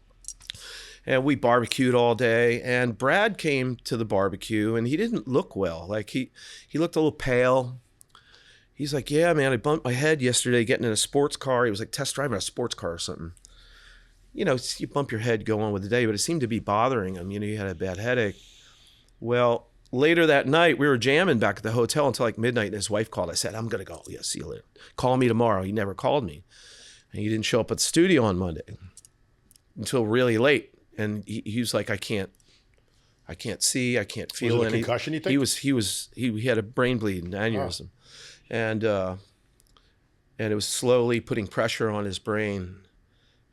And we barbecued all day. And Brad came to the barbecue, and he didn't look well. Like, he looked a little pale. He's like, yeah, man, I bumped my head yesterday getting in a sports car. He was like test driving a sports car or something. You know, you bump your head, go on with the day, but it seemed to be bothering him. You know, he had a bad headache. Well, later that night, we were jamming back at the hotel until like midnight, and his wife called. I said, I'm going to go. Yeah, see you later. Call me tomorrow. He never called me. And he didn't show up at the studio on Monday until really late. And he was like, I can't see, I can't feel was it a any concussion, you think? He had a brain bleed, an aneurysm. And it was slowly putting pressure on his brain.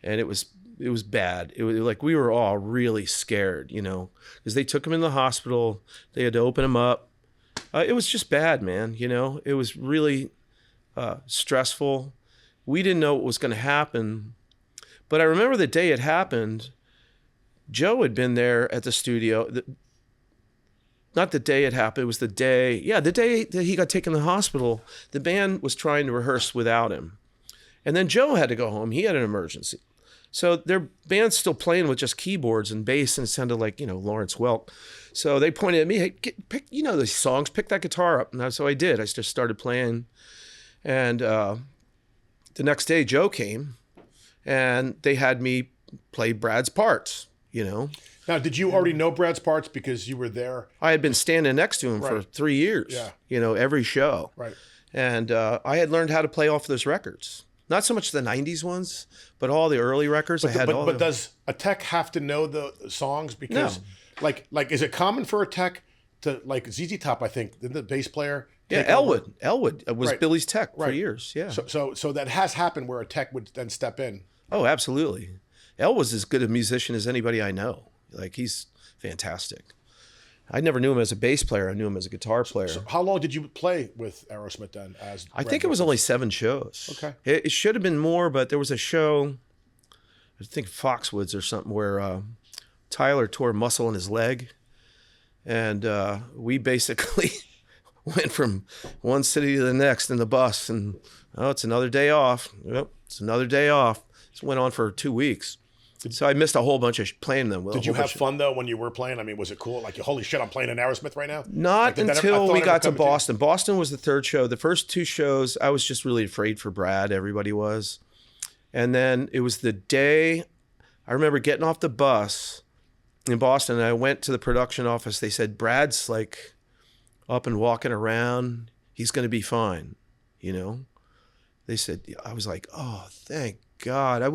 And it was bad. It was like we were all really scared, you know, because they took him in the hospital. They had to open him up. It was just bad, man. You know, it was really stressful. We didn't know what was going to happen. But I remember the day it happened, Joe had been there at the studio. Not the day it happened. It was the day that he got taken to the hospital. The band was trying to rehearse without him. And then Joe had to go home. He had an emergency. So their band's still playing with just keyboards and bass, and it sounded like, you know, Lawrence Welk. So they pointed at me, hey, pick, you know, the songs, pick that guitar up. And so I did. I just started playing. And the next day, Joe came, and they had me play Brad's parts, you know. Now, did you already know Brad's parts because you were there? I had been standing next to him for 3 years, Yeah. you know, every show. Right. And I had learned how to play off those records. Not so much the 90s ones, but all the early records. But does a tech have to know the songs? Because, like, is it common for a tech to, like ZZ Top, I think, the bass player? Yeah, Elwood was Billy's tech for years. Yeah. So that has happened where a tech would then step in. Oh, absolutely. El was as good a musician as anybody I know. Like, he's fantastic. I never knew him as a bass player. I knew him as a guitar player. So how long did you play with Aerosmith then? I think it was only 7 shows. Okay. It should have been more, but there was a show, I think Foxwoods or something, where Tyler tore a muscle in his leg. And we basically went from one city to the next in the bus. And, it's another day off. Yep, it's another day off. This went on for 2 weeks. So I missed a whole bunch of playing them. Did you have fun though when you were playing? I mean, was it cool? Like, holy shit, I'm playing in Aerosmith right now? Not until we got to Boston. Boston was the 3rd show. The first 2 shows, I was just really afraid for Brad. Everybody was. And then it was the day, I remember getting off the bus in Boston, and I went to the production office. They said, Brad's like up and walking around. He's going to be fine, you know? They said, I was like, oh, thank God. I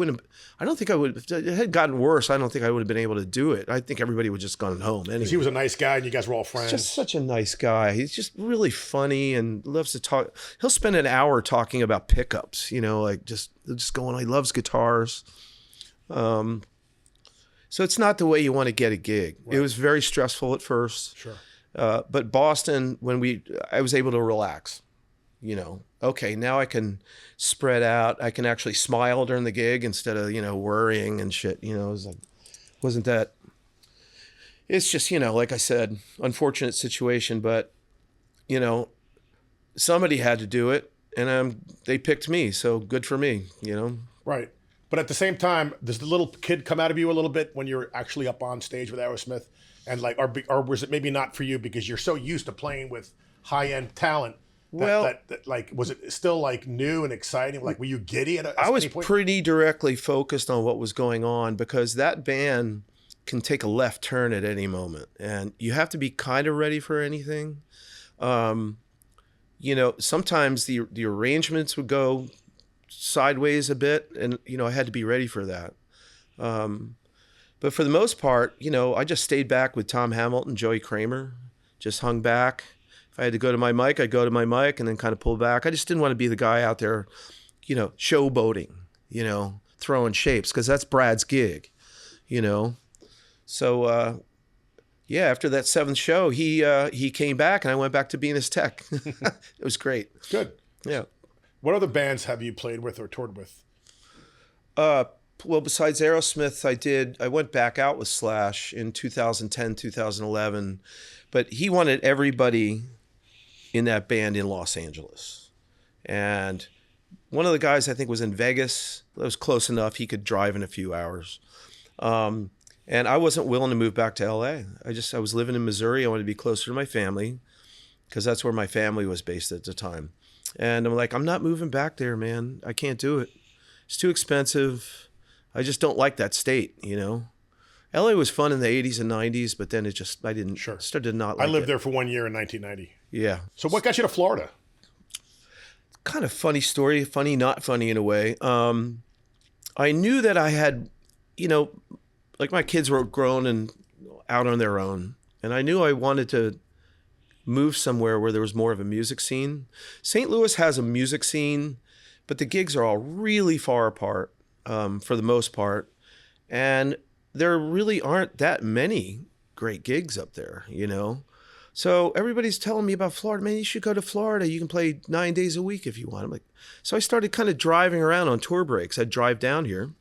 don't think I would, if it had gotten worse, I don't think I would have been able to do it. I think everybody would have just gone home anyway. He was a nice guy and you guys were all friends. Just such a nice guy. He's just really funny and loves to talk. He'll spend an hour talking about pickups, you know, like just going on. He loves guitars. So it's not the way you want to get a gig. Right. It was very stressful at first. Sure. But Boston, I was able to relax. You know, okay, now I can spread out. I can actually smile during the gig instead of, worrying and shit. It was like, wasn't that, it's just, like I said, unfortunate situation, but, somebody had to do it and they picked me. So good for me, Right. But at the same time, does the little kid come out of you a little bit when you're actually up on stage with Aerosmith? And like, or was it maybe not for you because you're so used to playing with high-end talent? That was it still like new and exciting? Like, were you giddy I was pretty directly focused on what was going on because that band can take a left turn at any moment and you have to be kind of ready for anything. Sometimes the arrangements would go sideways a bit and, I had to be ready for that. But for the most part, I just stayed back with Tom Hamilton, Joey Kramer, just hung back. If I had to go to my mic, I'd go to my mic and then kind of pull back. I just didn't want to be the guy out there, showboating, throwing shapes, because that's Brad's gig, So, after that 7th show, he came back and I went back to being his tech. It was great. Good. Yeah. What other bands have you played with or toured with? Well, besides Aerosmith, I went back out with Slash in 2010, 2011, but he wanted everybody in that band in Los Angeles. And one of the guys I think was in Vegas. That was close enough. He could drive in a few hours. And I wasn't willing to move back to LA. I was living in Missouri. I wanted to be closer to my family because that's where my family was based at the time. And I'm like, I'm not moving back there, man. I can't do it. It's too expensive. I just don't like that state, LA was fun in the 80s and 90s, but then I started to not like it. I lived there for 1 year in 1990. Yeah. So what got you to Florida? Kind of funny story, funny, not funny in a way. I knew that I had, like my kids were grown and out on their own. And I knew I wanted to move somewhere where there was more of a music scene. St. Louis has a music scene, but the gigs are all really far apart for the most part. And there really aren't that many great gigs up there, So everybody's telling me about Florida. Man, you should go to Florida. You can play 9 days a week if you want. I'm like, so I started kind of driving around on tour breaks. I'd drive down here.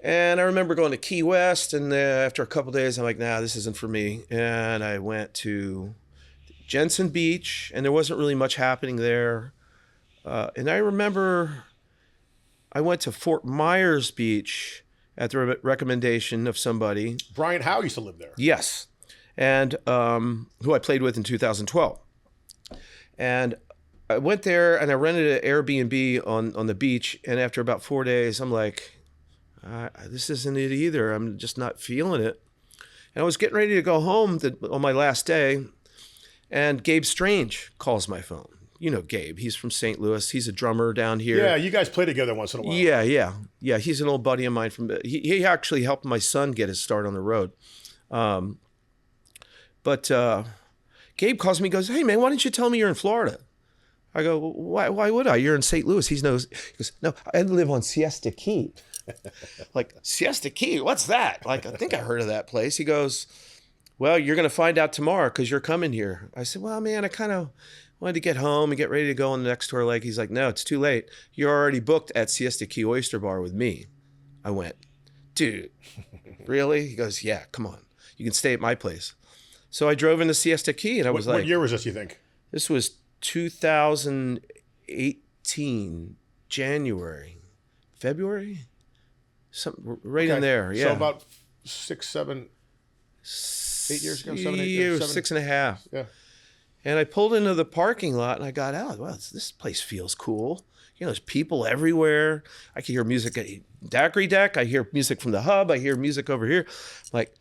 And I remember going to Key West, and after a couple of days, I'm like, nah, this isn't for me. And I went to Jensen Beach, and there wasn't really much happening there. And I remember I went to Fort Myers Beach at the recommendation of somebody. Brian Howe used to live there. Yes. And who I played with in 2012. And I went there and I rented an Airbnb on the beach. And after about 4 days, I'm like, this isn't it either. I'm just not feeling it. And I was getting ready to go home on my last day. And Gabe Strange calls my phone. you know Gabe. He's from St. Louis. He's a drummer down here. Yeah, you guys play together once in a while. Yeah. He's an old buddy of mine from. He actually helped my son get his start on the road. But Gabe calls me, goes, "Hey man, why didn't you tell me you're in Florida?" I go, "Why would I? You're in St. Louis." He goes, "No, I live on Siesta Key." Like, Siesta Key, what's that? Like, I think I heard of that place. He goes, "Well, you're going to find out tomorrow because you're coming here." I said, "Well, man, I kind of wanted to get home and get ready to go on the next tour leg." He's like, "No, it's too late. You're already booked at Siesta Key Oyster Bar with me." I went, "Dude, really?" He goes, "Yeah, come on. You can stay at my place." So I drove into Siesta Key, and I was like... What year was this, you think? This was 2018, January, February? Something right in there, yeah. So about 6, 7, 8 years ago? 7, 8 years? 6.5. Yeah. And I pulled into the parking lot, and I got out. Wow, this place feels cool. You know, there's people everywhere. I can hear music at Daiquiri Deck. I hear music from the hub. I hear music over here. Like,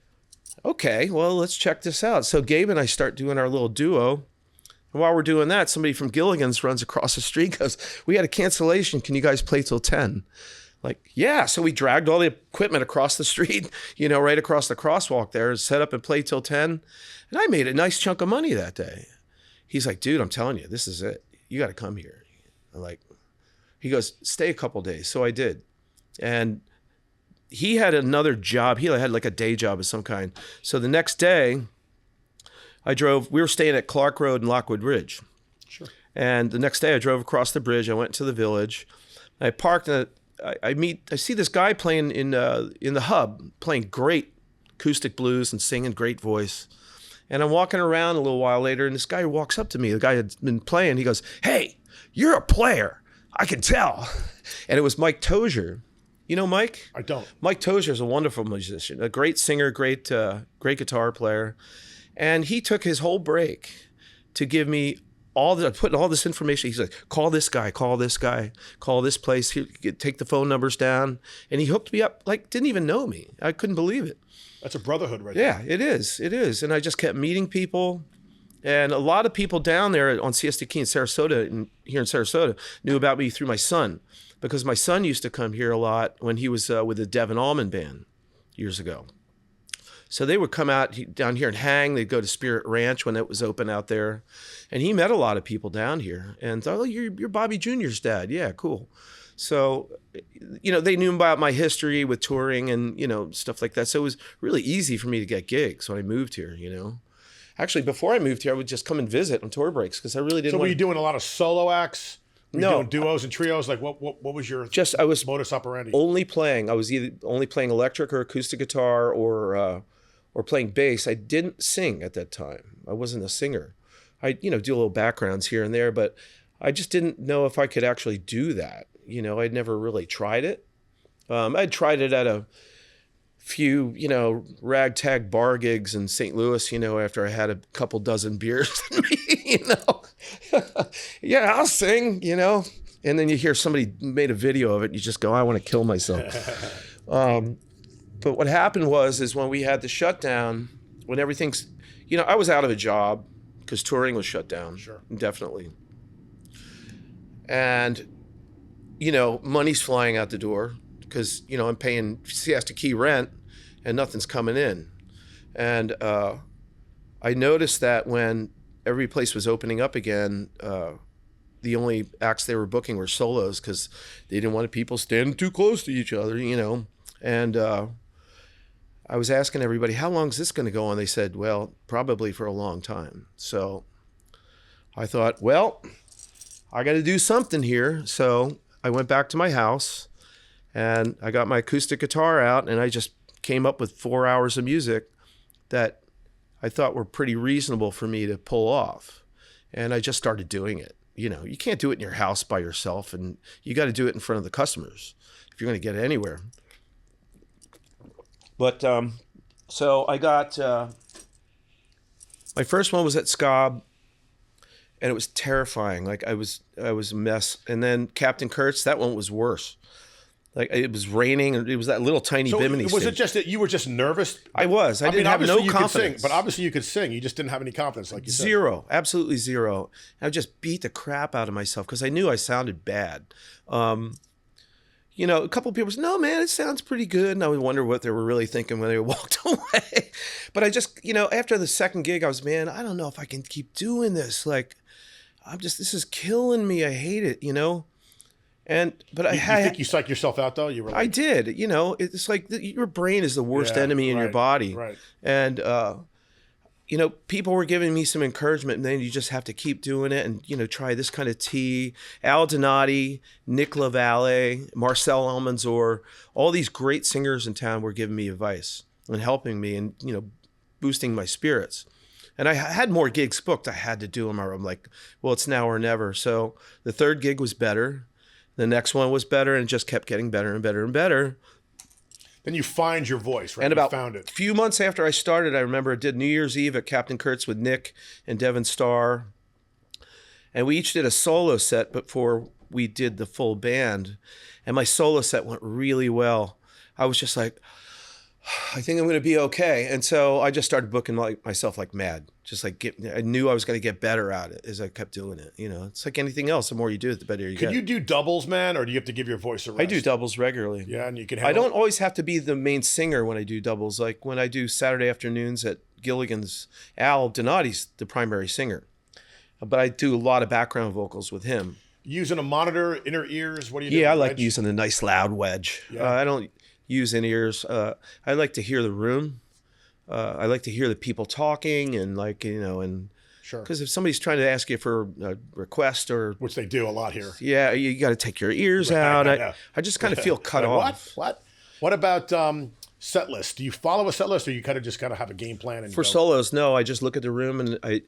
okay, well, let's check this out. So Gabe and I start doing our little duo. And while we're doing that, somebody from Gilligan's runs across the street, goes, "We had a cancellation. Can you guys play till 10? Like, yeah. So we dragged all the equipment across the street, you know, right across the crosswalk there, set up and played till 10. And I made a nice chunk of money that day. He's like, "Dude, I'm telling you, this is it. You got to come here." I'm like, he goes, "Stay a couple days." So I did. And he had another job. He had like a day job of some kind. So the next day, we were staying at Clark Road and Lockwood Ridge. Sure. And the next day I drove across the bridge. I went to the village. I parked and I see this guy playing in the hub, playing great acoustic blues and singing great voice. And I'm walking around a little while later, and this guy walks up to me. The guy had been playing. He goes, "Hey, you're a player. I can tell." And it was Mike Tozier. You know Mike? I don't. Mike Tozier is a wonderful musician, a great singer, great guitar player. And he took his whole break to give me putting all this information. He's like, "Call this guy, call this guy, call this place, take the phone numbers down." And he hooked me up, like, didn't even know me. I couldn't believe it. That's a brotherhood right there. Yeah, it is. It is. And I just kept meeting people. And a lot of people down there on Siesta Key in Sarasota, here in Sarasota, knew about me through my son, because my son used to come here a lot when he was with the Devin Allman Band years ago. So they would come out down here and hang. They'd go to Spirit Ranch when it was open out there. And he met a lot of people down here and thought, "Oh, you're Bobby Jr.'s dad." Yeah, cool. So, you know, they knew about my history with touring and, you know, stuff like that. So it was really easy for me to get gigs when I moved here, you know. Actually, before I moved here, I would just come and visit on tour breaks because I really didn't So were you doing a lot of solo acts? Were you doing duos and trios? Like what was your I was modus operandi? only playing. I was either only playing electric or acoustic guitar or playing bass. I didn't sing at that time. I wasn't a singer. I, you know, do little backgrounds here and there, but I just didn't know if I could actually do that. You know, I'd never really tried it. I'd tried it at a few, you know, ragtag bar gigs in St. Louis, you know, after I had a couple dozen beers, you know. Yeah, I'll sing, you know. And then you hear somebody made a video of it and you just go, "I want to kill myself." But what happened is when we had the shutdown, when everything's, you know, I was out of a job because touring was shut down. Sure. Indefinitely. And, you know, money's flying out the door because, you know, I'm paying Siesta Key rent and nothing's coming in. And I noticed that when every place was opening up again, the only acts they were booking were solos because they didn't want people standing too close to each other, you know. And I was asking everybody, "How long is this going to go on?" They said, "Well, probably for a long time." So I thought, well, I got to do something here. So I went back to my house and I got my acoustic guitar out and I just came up with 4 hours of music that I thought were pretty reasonable for me to pull off. And I just started doing it. You know, you can't do it in your house by yourself, and you got to do it in front of the customers if you're going to get anywhere. But so I got my first one was at Scob, and it was terrifying. Like I was a mess. And then Captain Kurtz, that one was worse. Like it was raining, and it was that little tiny So Bimini was stage. it just that you were just nervous? I was. I didn't have obviously no you could sing, confidence. but obviously you could sing. You just didn't have any confidence, like you said. Zero, absolutely zero. I just beat the crap out of myself because I knew I sounded bad. You know, a couple of people said, "No, man, it sounds pretty good," and I would wonder what they were really thinking when they walked away. But I just, you know, after the second gig, I was, man, I don't know if I can keep doing this. Like, this is killing me. I hate it, you know. But You think you psyched yourself out though? You were like, I did. You know, it's like your brain is the worst enemy in your body. Right. And, you know, people were giving me some encouragement, and then you just have to keep doing it and, you know, try this kind of tea. Al Donati, Nick LaValle, Marcel Almanzor, all these great singers in town were giving me advice and helping me and, you know, boosting my spirits. And I had more gigs booked. I had to do them. I'm like, well, it's now or never. So the third gig was better. The next one was better, and it just kept getting better and better and better. Then you find your voice, right? And about found it. a few months after I started, I remember I did New Year's Eve at Captain Kurt's with Nick and Devin Starr. And we each did a solo set before we did the full band. And my solo set went really well. I was just like, I think I'm going to be okay. And so I just started booking myself like mad. Just like I knew I was going to get better at it as I kept doing it. You know, it's like anything else. The more you do it, the better you get. Can you do doubles, man, or do you have to give your voice a rest? I do doubles regularly. Yeah, and you can. I don't always have to be the main singer when I do doubles. Like when I do Saturday afternoons at Gilligan's, Al Donati's the primary singer, but I do a lot of background vocals with him. Using a monitor, inner ears. What do you do? Yeah, I like using a nice loud wedge. Yeah. I don't use in ears. I like to hear the room. I like to hear the people talking and like, you know, and sure. Because if somebody's trying to ask you for a request or which they do a lot here. Yeah, you got to take your ears out. I just kind of feel cut off. What about set list? Do you follow a set list, or you kind of just have a game plan? And for solos, no. I just look at the room, and I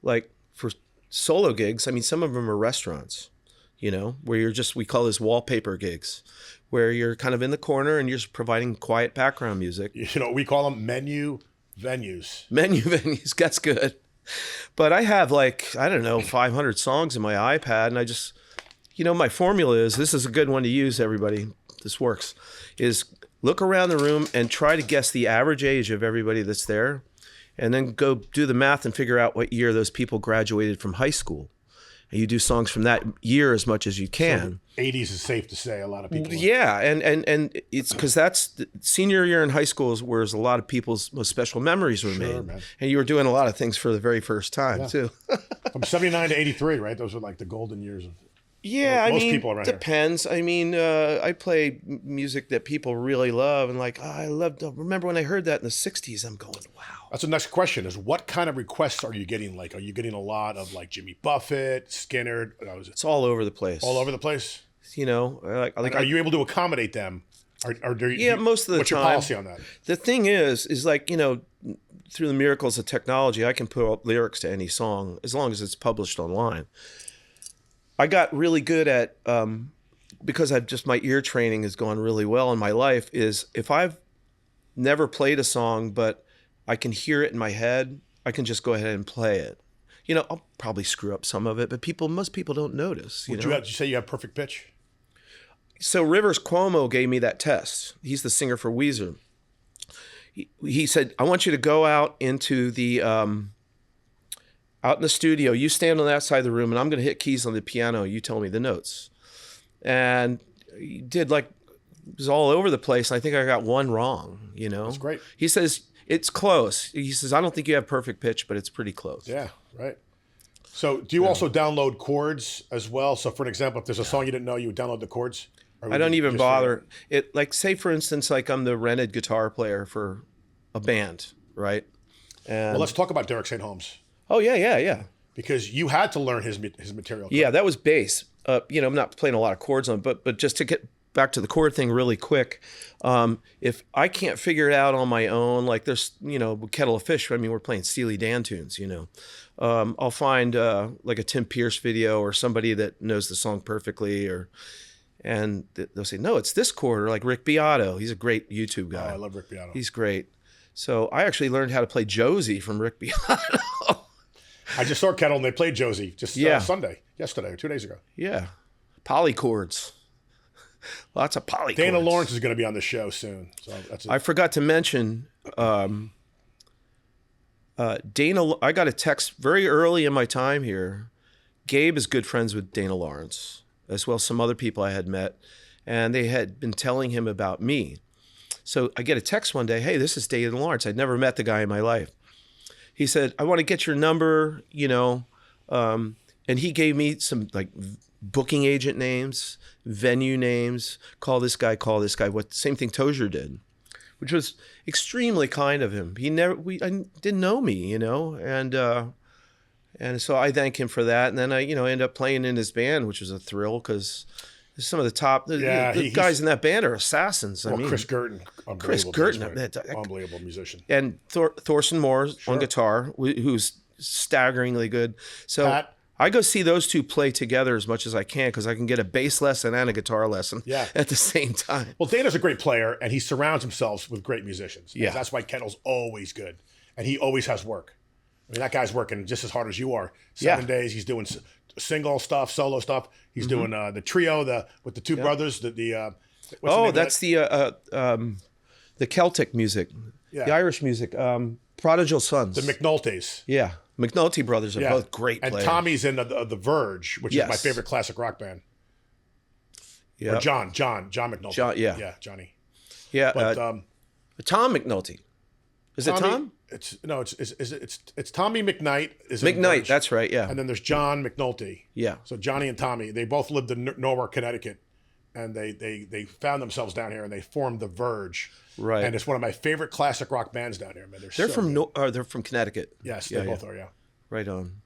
like for solo gigs. I mean, some of them are restaurants, you know, where we call this wallpaper gigs, where you're kind of in the corner and you're just providing quiet background music. You know, we call them menu venues. Menu venues, that's good. But I have like, I don't know, 500 songs in my iPad, and I just, you know, my formula is, this is a good one to use, everybody, this works, is look around the room and try to guess the average age of everybody that's there, and then go do the math and figure out what year those people graduated from high school. And you do songs from that year as much as you can. So 80s is safe to say. A lot of people. Yeah, and it's because that's the senior year in high school is where a lot of people's most special memories were made. Man. And you were doing a lot of things for the very first time too. From 79 to 83, right? Those were like the golden years of. Yeah, most people around depends. Here. I mean, I play music that people really love, and like, I remember when I heard that in the '60s. I'm going, wow. That's the next question: is what kind of requests are you getting? Like, are you getting a lot of like Jimmy Buffett, Skinner? It's all over the place. All over the place. You know, like, are you able to accommodate them? Most of the what's time. What's your policy on that? The thing is like, you know, through the miracles of technology, I can put up lyrics to any song as long as it's published online. I got really good at, because my ear training has gone really well in my life, is if I've never played a song, but I can hear it in my head, I can just go ahead and play it. You know, I'll probably screw up some of it, but most people don't notice. Did you say you have perfect pitch? So Rivers Cuomo gave me that test. He's the singer for Weezer. He said, I want you to go out into the... out in the studio, you stand on that side of the room, and I'm going to hit keys on the piano. You tell me the notes. And he did it was all over the place. I think I got one wrong, you know? That's great. He says, it's close. He says, I don't think you have perfect pitch, but it's pretty close. Yeah, right. So do you also download chords as well? So for an example, if there's a song you didn't know, you would download the chords? I don't even bother. Say for instance, like I'm the rented guitar player for a band, right? And well, let's talk about Derek St. Holmes. Oh, yeah. Because you had to learn his material. Yeah, that was bass. You know, I'm not playing a lot of chords on it, but just to get back to the chord thing really quick, if I can't figure it out on my own, like there's, you know, Kettle of Fish, I mean, we're playing Steely Dan tunes, you know. I'll find like a Tim Pierce video or somebody that knows the song perfectly, and they'll say, no, it's this chord, or like Rick Beato. He's a great YouTube guy. Oh, I love Rick Beato. He's great. So I actually learned how to play Josie from Rick Beato. I just saw Kettle and they played Josie yesterday or 2 days ago. Yeah. Polychords. Lots of polychords. Dana Lawrence is going to be on the show soon. So that's I forgot to mention Dana. I got a text very early in my time here. Gabe is good friends with Dana Lawrence, as well as some other people I had met, and they had been telling him about me. So I get a text one day, hey, this is Dana Lawrence. I'd never met the guy in my life. He said, I want to get your number, and he gave me some like booking agent names, venue names, call this guy, same thing Tozier did, which was extremely kind of him. I didn't know me, and so I thank him for that. And then I, end up playing in his band, which was a thrill because some of the top, the guys in that band are assassins. Chris Gerton, unbelievable musician, and Thorson Moore on guitar, who's staggeringly good. So Pat, I go see those two play together as much as I can because I can get a bass lesson and a guitar lesson at the same time. Well, Dana's a great player, and he surrounds himself with great musicians. Yeah, that's why Kettle's always good, and he always has work. I mean, that guy's working just as hard as you are. 7 days, he's doing single stuff, solo stuff. He's doing the trio, with the two brothers. That's the Celtic music, the Irish music, Prodigal Sons. The McNulty's. Yeah, McNulty brothers are both great players. And Tommy's in the Verge, which is my favorite classic rock band. Yeah, John McNulty. Yeah, Johnny. Yeah, but Tom McNulty. Is it Tom? It's Tommy McKnight. McKnight, that's right, yeah. And then there's John McNulty. Yeah. So Johnny and Tommy, they both lived in Norwalk, Connecticut, and they found themselves down here and they formed the Verge. Right. And it's one of my favorite classic rock bands down here, man. They're from Connecticut. Yes, they both are. Yeah. Right on.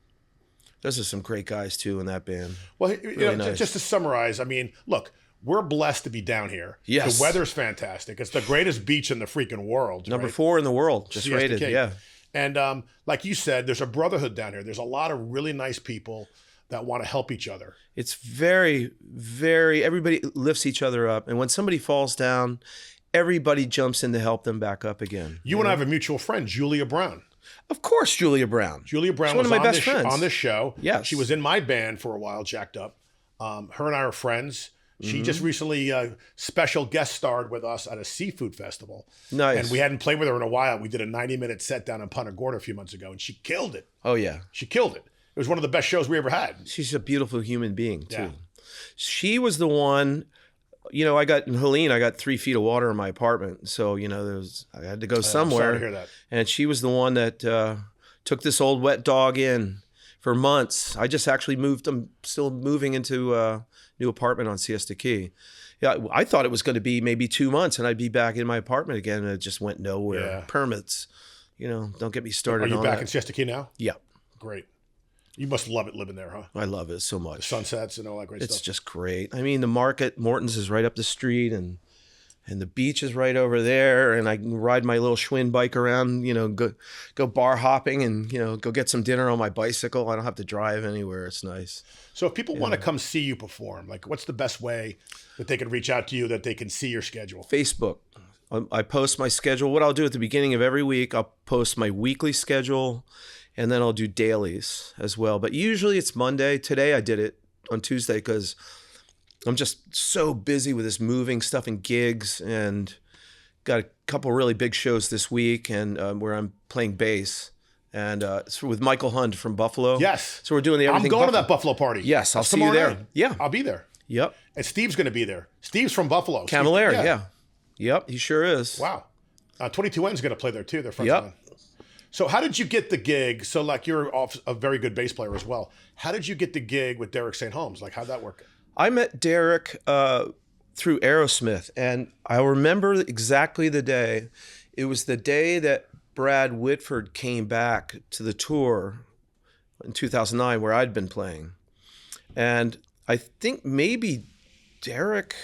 Those are some great guys too in that band. Well, nice. Just to summarize, I mean, look. We're blessed to be down here. Yes. The weather's fantastic. It's the greatest beach in the freaking world. Number 4 in the world, just rated. Yeah. And like you said, there's a brotherhood down here. There's a lot of really nice people that want to help each other. It's very, very, everybody lifts each other up. And when somebody falls down, everybody jumps in to help them back up again. You and I have a mutual friend, Julia Brown. Of course, Julia Brown. Julia Brown She's was one of my best friends on this show. Yes. She was in my band for a while, Jacked Up. Her and I are friends. She just recently special guest starred with us at a seafood festival. Nice. And we hadn't played with her in a while. We did a 90-minute set down in Punta Gorda a few months ago, and she killed it. Oh, yeah. She killed it. It was one of the best shows we ever had. She's a beautiful human being, too. Yeah. She was the one, I got 3 feet of water in my apartment. So, I had to go somewhere. I'm sorry to hear that. And she was the one that took this old wet dog in for months. I just actually moved. I'm still moving into a new apartment on Siesta Key. Yeah, I thought it was going to be maybe 2 months and I'd be back in my apartment again, and it just went nowhere. Yeah. Permits, don't get me started on that. Are you back in Siesta Key now? Yeah. Great. You must love it living there, huh? I love it so much. The sunsets and all that great stuff. It's just great. I mean, the market, Morton's is right up the street, and the beach is right over there, and I can ride my little Schwinn bike around, go bar hopping and, go get some dinner on my bicycle. I don't have to drive anywhere. It's nice. So if people want to come see you perform, like what's the best way that they can reach out to you, that they can see your schedule? Facebook. I post my schedule. What I'll do at the beginning of every week, I'll post my weekly schedule, and then I'll do dailies as well. But usually it's Monday. Today I did it on Tuesday because I'm just so busy with this moving stuff and gigs, and got a couple really big shows this week, and where I'm playing bass, and it's with Michael Hund from Buffalo. Yes. So we're doing the everything. I'm going to that Buffalo party. Yes, I'll see you there. Night. Yeah, I'll be there. Yep. And Steve's going to be there. Steve's from Buffalo. Camilleri. Yeah. Yep, he sure is. Wow. 22N's going to play there too. They're friends of mine. So how did you get the gig? So like you're a very good bass player as well. How did you get the gig with Derek St. Holmes? Like how'd that work? I met Derek through Aerosmith, and I remember exactly the day. It was the day that Brad Whitford came back to the tour in 2009, where I'd been playing. And I think maybe Derek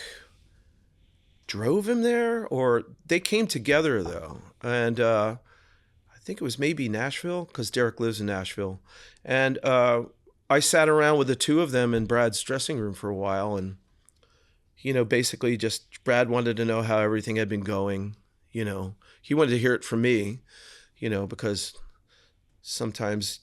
drove him there, or they came together, though. And I think it was maybe Nashville, because Derek lives in Nashville. And I sat around with the two of them in Brad's dressing room for a while, and basically just Brad wanted to know how everything had been going. He wanted to hear it from me, because sometimes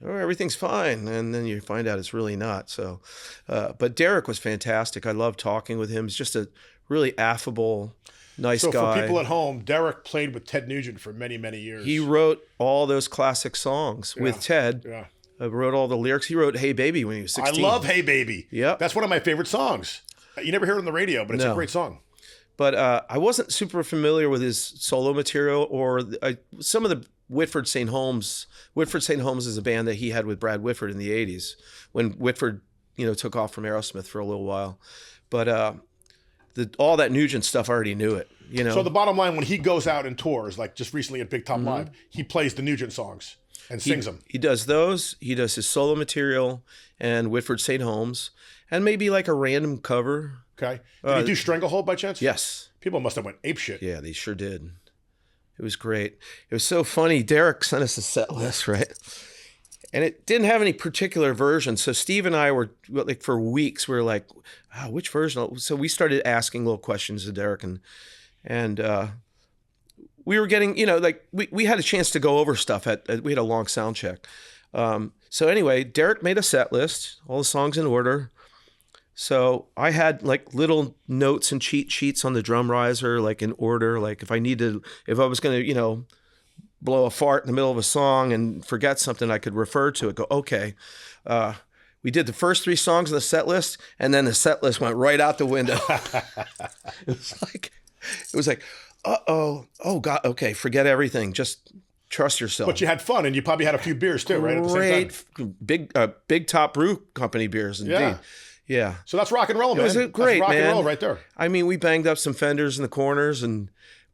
oh, everything's fine. And then you find out it's really not. So, but Derek was fantastic. I loved talking with him. He's just a really affable, nice So for guy. people at home, Derek played with Ted Nugent for many, many years. He wrote all those classic songs with Ted. Yeah. Wrote all the lyrics. He wrote Hey Baby when he was 16. I love Hey Baby. Yep. That's one of my favorite songs. You never hear it on the radio, but it's a great song. But I wasn't super familiar with his solo material or some of the Whitford St. Holmes. Whitford St. Holmes is a band that he had with Brad Whitford in the 80s when Whitford, took off from Aerosmith for a little while. But all that Nugent stuff, I already knew it. So the bottom line, when he goes out and tours, like just recently at Big Top Live, he plays the Nugent songs and sings them. He does those. He does his solo material and Whitford St. Holmes and maybe like a random cover. Okay. Did he do Stranglehold by chance? Yes. People must have went apeshit. Yeah, they sure did. It was great. It was so funny. Derek sent us a set list, right? And it didn't have any particular version. So Steve and I were like, for weeks, we were like, which version? So we started asking little questions to Derek and we were getting, we had a chance to go over stuff we had a long sound check. So anyway, Derek made a set list, all the songs in order. So I had like little notes and cheat sheets on the drum riser, like in order, like if I was going to, blow a fart in the middle of a song and forget something, I could refer to it, go, okay. We did the first 3 songs on the set list, and then the set list went right out the window. It was like, uh-oh, oh God, okay, forget everything. Just trust yourself. But you had fun, and you probably had a few beers too, right? At the same time. Big Top Brew Company beers, indeed. Yeah. So that's rock and roll, man. It was great, that's rock man. and roll right there. I mean, we banged up some fenders in the corners,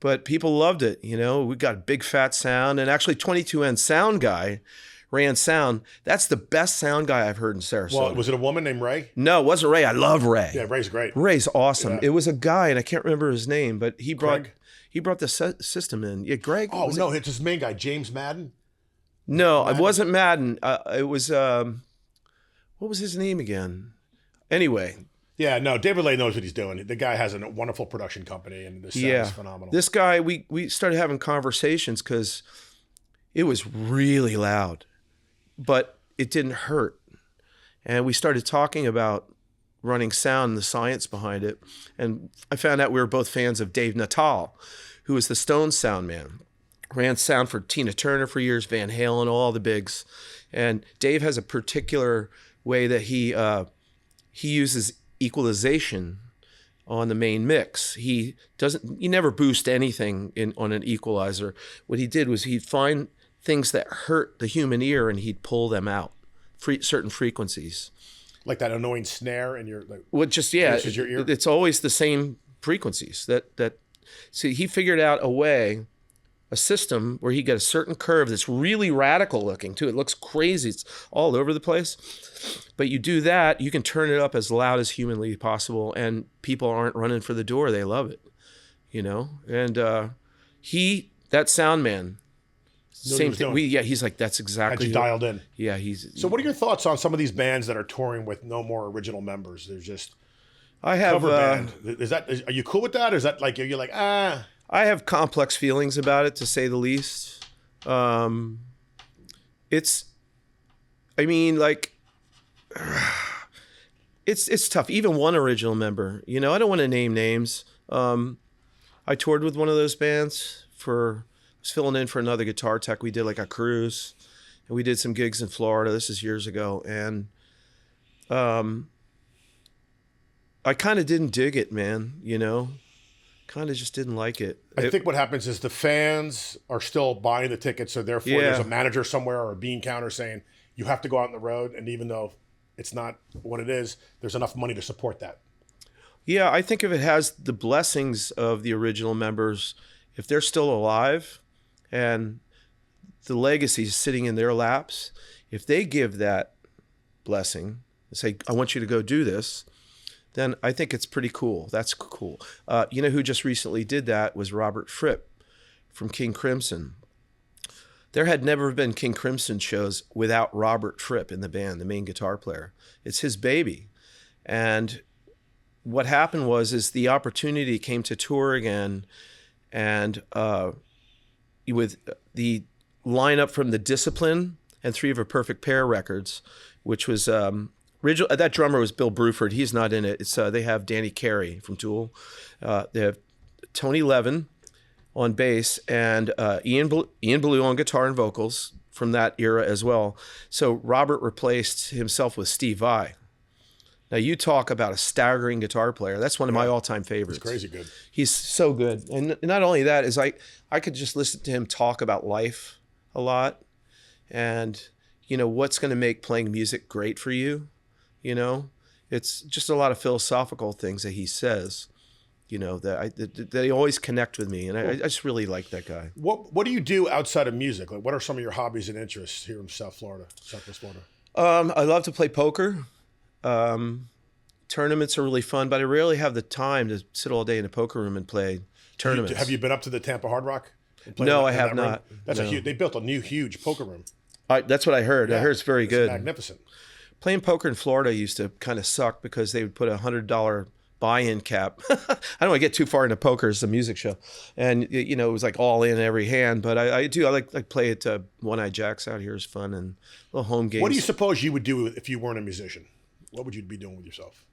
but people loved it. We got a big fat sound, and actually 22N sound guy ran sound. That's the best sound guy I've heard in Sarasota. Well, was it a woman named Ray? No, it wasn't Ray. I love Ray. Yeah, Ray's great. Ray's awesome. Yeah. It was a guy, and I can't remember his name, but he brought Greg? the system in. Yeah, Greg. Oh no, it's his main guy, James Madden. No, it wasn't Madden. It was what was his name again? Anyway. Yeah, no, David Lay knows what he's doing. The guy has a wonderful production company, and the sound is phenomenal. This guy, we started having conversations because it was really loud, but it didn't hurt. And we started talking about running sound and the science behind it. And I found out we were both fans of Dave Natal, who was the Stones sound man. Ran sound for Tina Turner for years, Van Halen, all the bigs. And Dave has a particular way that he uses equalization on the main mix. He never boost anything on an equalizer. What he did was he'd find things that hurt the human ear and he'd pull them out, certain frequencies. Like that annoying snare in your your ear. It's always the same frequencies. So he figured out a system where he got a certain curve that's really radical looking too. It looks crazy. It's all over the place. But you do that, you can turn it up as loud as humanly possible, and people aren't running for the door. They love it, And that sound man, same thing. He's like, that's exactly. Had you dialed in? Yeah, So what are your thoughts on some of these bands that are touring with no more original members? They're just cover band. Are you cool with that? Or is that like you're like I have complex feelings about it, to say the least. It's tough. Even one original member, I don't want to name names. I toured with one of those bands I was filling in for another guitar tech. We did like a cruise, and we did some gigs in Florida. This is years ago. And I kind of didn't dig it, man, kind of just didn't like it. I think what happens is the fans are still buying the tickets, so therefore there's a manager somewhere or a bean counter saying you have to go out on the road, and even though it's not what it is, there's enough money to support that. Yeah, I think if it has the blessings of the original members, if they're still alive and the legacy is sitting in their laps, if they give that blessing and say, I want you to go do this, then I think it's pretty cool. That's cool. Who just recently did that was Robert Fripp from King Crimson. There had never been King Crimson shows without Robert Fripp in the band, the main guitar player. It's his baby. And what happened is the opportunity came to tour again, and with the lineup from The Discipline, and 3 of her Perfect Pair records, which was original. That drummer was Bill Bruford. He's not in it. It's they have Danny Carey from Tool. They have Tony Levin on bass and Ian Ballou on guitar and vocals from that era as well. So Robert replaced himself with Steve Vai. Now you talk about a staggering guitar player. That's one of my all-time favorites. He's crazy good. He's so good. And not only that, is I could just listen to him talk about life a lot and, you know, what's going to make playing music great for you. You know, it's just a lot of philosophical things that he says, you know, that they always connect with me. And I just really like that guy. What do you do outside of music? Like, what are some of your hobbies and interests here in Southwest Florida? I love to play poker. Tournaments are really fun, but I rarely have the time to sit all day in a poker room and play tournaments. Have you been up to the Tampa Hard Rock? No, I have not. That's they built a new huge poker room. That's what I heard. Yeah, I heard it's very good. Magnificent. Playing poker in Florida used to kind of suck because they would put $100 buy-in cap. I don't want to get too far into poker. It's a music show. And, you know, it was like all in every hand. But I like play it One-Eye Jacks out here is fun and little home games. What do you suppose you would do if you weren't a musician? What would you be doing with yourself?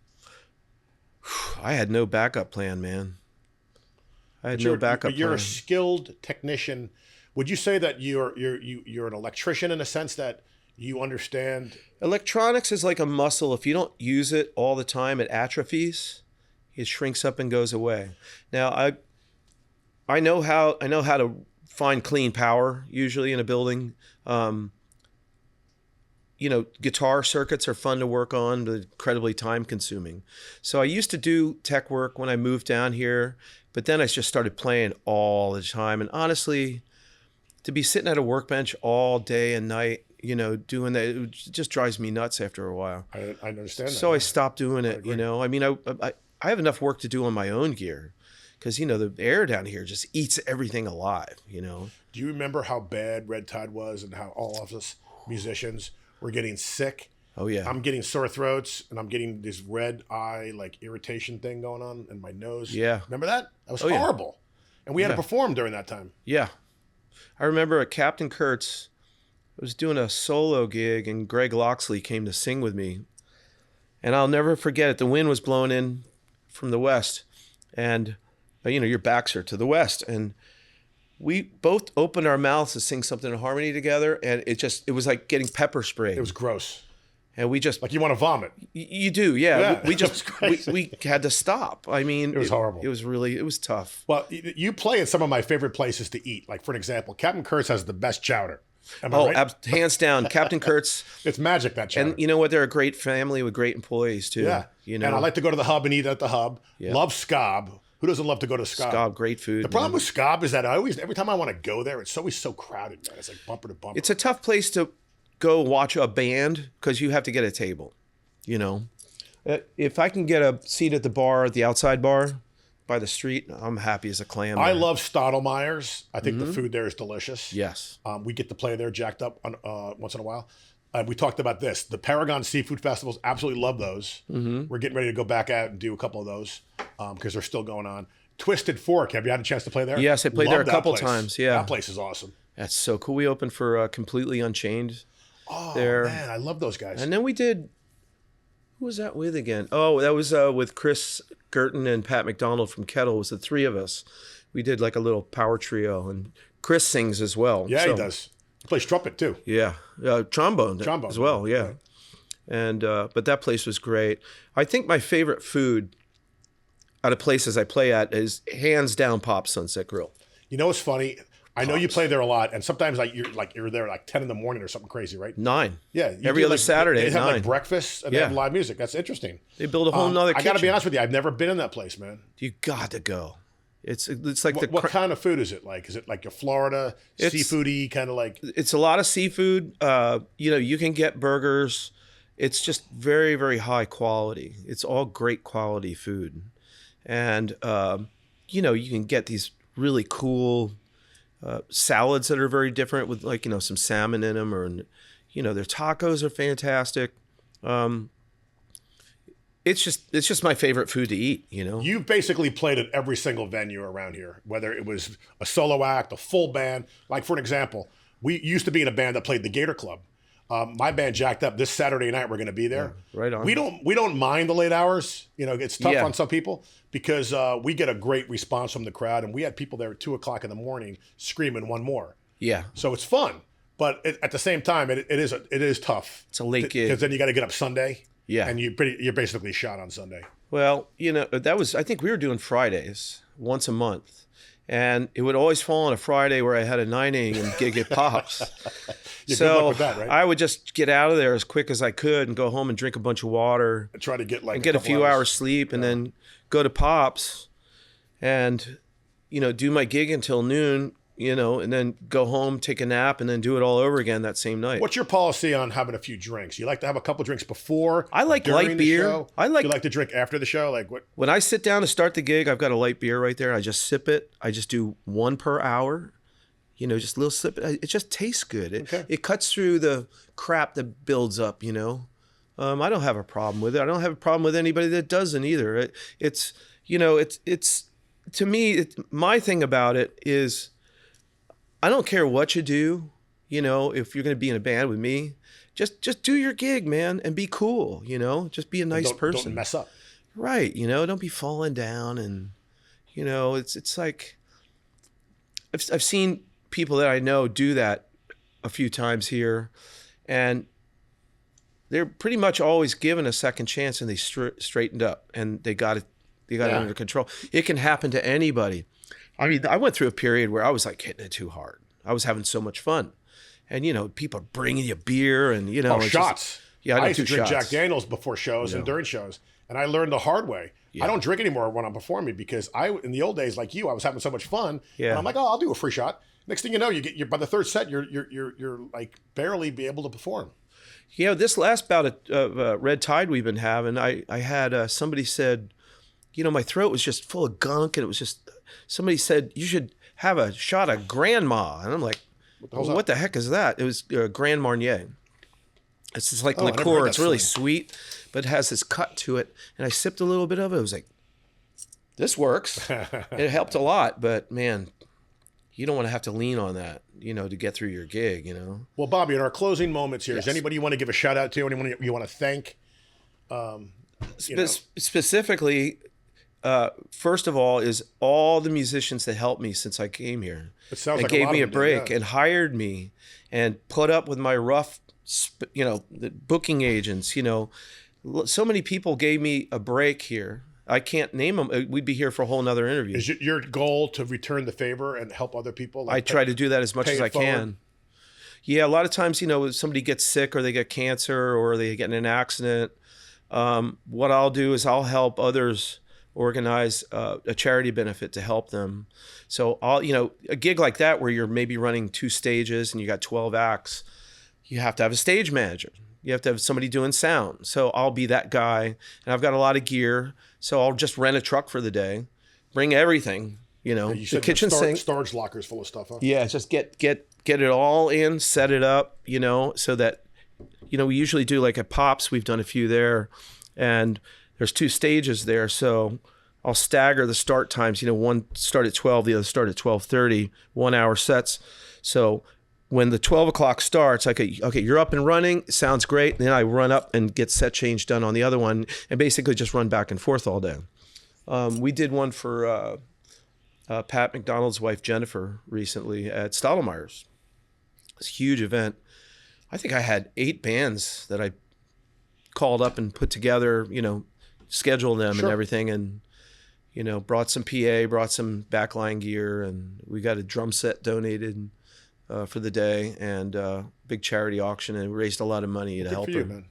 I had no backup plan, man. I had no backup plan. You're a skilled technician. Would you say that you're an electrician in a sense that you understand? Electronics is like a muscle. If you don't use it all the time, it atrophies. It shrinks up and goes away. Now, I know how to find clean power usually in a building. You know, guitar circuits are fun to work on, but incredibly time consuming. So I used to do tech work when I moved down here, but then I just started playing all the time. And honestly, to be sitting at a workbench all day and night, you know, doing that, it just drives me nuts after a while. I understand that. So I stopped doing it, you know. I mean, I have enough work to do on my own gear because, you know, the air down here just eats everything alive, you know. Do you remember how bad Red Tide was and how all of us musicians were getting sick? Oh, yeah. I'm getting sore throats and I'm getting this red eye, like irritation thing going on in my nose. Yeah. Remember that? That was horrible. And we had to perform during that time. Yeah. I remember at Captain Kurt's, I was doing a solo gig and Greg Loxley came to sing with me. And I'll never forget it. The wind was blowing in from the west. And, you know, your backs are to the west. And we both opened our mouths to sing something in harmony together. And it was like getting pepper sprayed. It was gross. And we just... Like you want to vomit. You do, yeah. We had to stop. I mean... It was horrible. It was tough. Well, you play at some of my favorite places to eat. Like, for an example, Captain Kurt's has the best chowder. Am I right? Hands down, Captain Kurt's. It's magic, that chowder. And you know what? They're a great family with great employees, too. Yeah. You know? And I like to go to the Hub and eat at the Hub. Yeah. Love Scob. Who doesn't love to go to Scob? Scob, great food. The problem with Scob is that every time I want to go there, it's always so crowded, man. It's like bumper to bumper. It's a tough place to go watch a band because you have to get a table, you know. If I can get a seat at the bar, at the outside bar by the street, I'm happy as a clam. I love Stottlemeyer's. I think the food there is delicious. Yes. We get to play there jacked up once in a while. We talked about this. The Paragon Seafood Festivals, absolutely love those. We're getting ready to go back out and do a couple of those because they're still going on. Twisted Fork, have you had a chance to play there? Yes, I played there a couple times. Yeah. That place is awesome. That's so cool. We opened for Completely Unchained. Oh, there. Man, I love those guys. And then we did, who was that with again? Oh, that was with Chris Gerton and Pat McDonald from Kettle. It was the three of us. We did like a little power trio, and Chris sings as well. Yeah, he does. He plays trumpet too. Yeah, trombone as well. Yeah, and but that place was great. I think my favorite food out of places I play at is hands down Pop's Sunset Grill. You know what's funny? I know you play there a lot, and sometimes you're there like 10 in the morning or something crazy, right? 9. Yeah, every other Saturday. They have 9. like breakfast and they have live music. That's interesting. They build a whole nother kitchen. I got to be honest with you, I've never been in that place, man. You got to go. It's like what kind of food is it like? Is it like a Florida seafoody kind of like? It's a lot of seafood. You know, you can get burgers. It's just very, very high quality. It's all great quality food, and you know, you can get these really cool salads that are very different with like, you know, some salmon in them, or you know, their tacos are fantastic. It's just my favorite food to eat, you know. You've basically played at every single venue around here, whether it was a solo act, a full band. Like, for an example, we used to be in a band that played the Gator Club. My band Jacked Up this Saturday night. We're going to be there. Right on. We don't mind the late hours. You know, it's tough on some people because we get a great response from the crowd, and we had people there at 2:00 in the morning screaming one more. Yeah. So it's fun, but at the same time, it is tough. It's a late gig because then you got to get up Sunday. Yeah. And you're basically shot on Sunday. Well, you know, I think we were doing Fridays once a month. And it would always fall on a Friday where I had a 9 a.m. gig at Pops. Good So luck with that, right? I would just get out of there as quick as I could and go home and drink a bunch of water. And try to get a few hours sleep and then go to Pops and, you know, do my gig until noon, you know, and then go home, take a nap, and then do it all over again that same night. What's your policy on having a few drinks? You like to have a couple drinks before? I like during light the beer. Show? Do you like to drink after the show? Like what? When I sit down to start the gig, I've got a light beer right there. I just sip it. I just do one per hour. You know, just a little sip. It just tastes good. It cuts through the crap that builds up, you know. I don't have a problem with it. I don't have a problem with anybody that doesn't either. It's you know, it's to me, my thing about it is I don't care what you do, you know, if you're going to be in a band with me, just do your gig, man, and be cool, you know, just be a nice person. Don't mess up. Right. You know, don't be falling down. And, you know, it's like, I've seen people that I know do that a few times here, and they're pretty much always given a second chance, and they straightened up and they got it under control. It can happen to anybody. I mean, I went through a period where I was like hitting it too hard. I was having so much fun. And, you know, people are bringing you beer and, you know. Shots. I used to drink Jack Daniels before shows and during shows. And I learned the hard way. Yeah. I don't drink anymore when I'm performing because in the old days, like you, I was having so much fun. Yeah. And I'm like, oh, I'll do a free shot. Next thing you know, you're by the third set, you're like barely be able to perform. Yeah, this last bout of Red Tide we've been having, I had somebody said, you know, my throat was just full of gunk, and it was just, somebody said, you should have a shot of Grandma. And I'm like, what the heck is that? It was Grand Marnier. It's just like liqueur. It's really sweet, but it has this cut to it. And I sipped a little bit of it. I was like, this works. It helped a lot, but man, you don't want to have to lean on that, you know, to get through your gig, you know? Well, Bobby, in our closing moments here, is anybody you want to give a shout out to? Anyone you want to thank? Specifically, first of all, is all the musicians that helped me since I came here. It sounds and like gave me a break did, yeah. and hired me and put up with my rough, you know, the booking agents, you know. So many people gave me a break here. I can't name them. We'd be here for a whole nother interview. Is it your goal to return the favor and help other people? Like I try to do that as much as I can. Yeah, a lot of times, you know, if somebody gets sick or they get cancer or they get in an accident, what I'll do is I'll help others organize a charity benefit to help them. So you know, a gig like that where you're maybe running 2 stages and you got 12 acts, you have to have a stage manager. You have to have somebody doing sound. So I'll be that guy, and I've got a lot of gear. So I'll just rent a truck for the day, bring everything, you know, the kitchen sink. Storage lockers full of stuff, huh? Yeah, just get it all in, set it up, you know, so that, you know, we usually do like at Pops, we've done a few there, and there's 2 stages there. So I'll stagger the start times, you know, one start at 12, the other start at 12:30, 1 hour sets. So when the 12 o'clock starts, okay, you're up and running. Sounds great. Then I run up and get set change done on the other one and basically just run back and forth all day. We did one for Pat McDonald's wife, Jennifer, recently at Stottlemeyer's. It's a huge event. I think I had 8 bands that I called up and put together, you know, scheduled them and everything. And, you know, brought some PA, brought some backline gear, and we got a drum set donated for the day, and big charity auction, and raised a lot of money to help her. Man.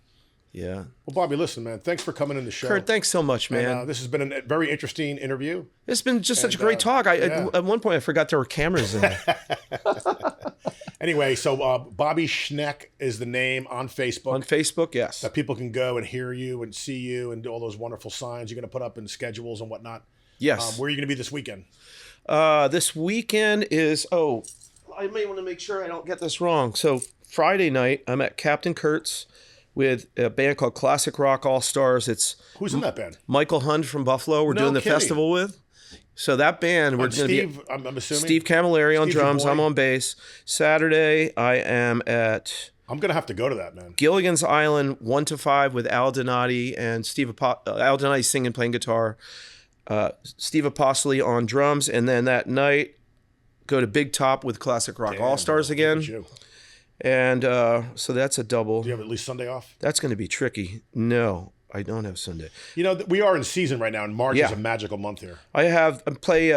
Yeah. Well, Bobby, listen, man, thanks for coming in the show. Kurt, thanks so much, man. And, this has been a very interesting interview. It's been just such a great talk. At one point, I forgot there were cameras in there. Anyway, so Bobby Schneck is the name on Facebook. On Facebook, yes. That people can go and hear you and see you and do all those wonderful signs you're going to put up in schedules and whatnot. Yes. Where are you going to be this weekend? This weekend is, I may want to make sure I don't get this wrong. So Friday night, I'm at Captain Kurt's with a band called Classic Rock All Stars. It's who's in that band? Michael Hund from Buffalo. We're doing the festival with. So that band, we're going to be. I'm assuming Steve Camilleri on Steve's drums. I'm on bass. Saturday, I am at I'm gonna have to go to that, man. Gilligan's Island 1 to 5 with Al Donati and Al Donati singing, playing guitar. Steve Apostoli on drums, and then that night go to Big Top with Classic Rock All Stars again. And so that's a double. Do you have at least Sunday off? That's going to be tricky. No, I don't have Sunday. You know, we are in season right now, and March is a magical month here. I play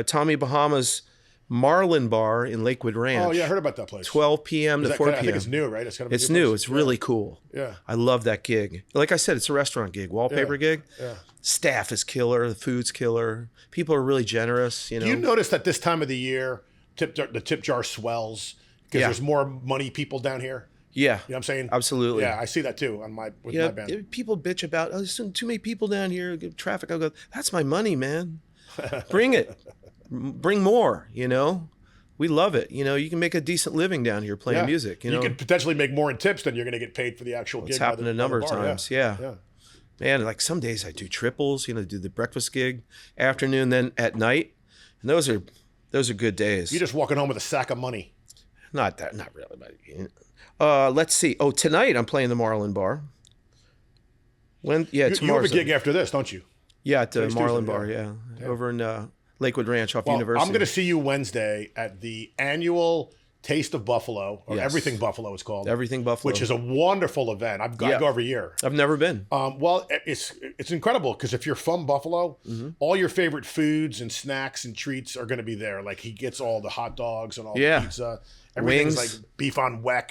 Tommy Bahama's Marlin Bar in Lakewood Ranch. Oh yeah, I heard about that place. 12 p.m. to 4 p.m. I think it's new, right? It's new. It's really cool. Yeah. I love that gig. Like I said, it's a restaurant gig, wallpaper gig. Yeah. Staff is killer. The food's killer. People are really generous. You know. Do you notice that this time of the year, the tip jar swells because there's more money people down here? Yeah. You know what I'm saying? Absolutely. Yeah, I see that too with my band. People bitch about, oh, there's too many people down here, traffic. I go, that's my money, man. Bring it. Bring more, you know? We love it. You know, you can make a decent living down here playing music. You know, could potentially make more in tips than you're going to get paid for the actual gig. It's happened a number of times. Yeah. Man, like some days I do triples, you know, do the breakfast gig, afternoon, then at night. And those are good days. You're just walking home with a sack of money. Not really. Let's see. Oh, tonight I'm playing the Marlin Bar. Tomorrow. You have a gig after this, don't you? Yeah, at the Marlin Bar, over in Lakewood Ranch off University. I'm going to see you Wednesday at the annual Taste of Buffalo, or Everything Buffalo it's called. Everything Buffalo. Which is a wonderful event. I go every year. I've never been. Well, it's incredible because if you're from Buffalo, all your favorite foods and snacks and treats are going to be there. Like he gets all the hot dogs and all the pizza. Everything's like beef on weck,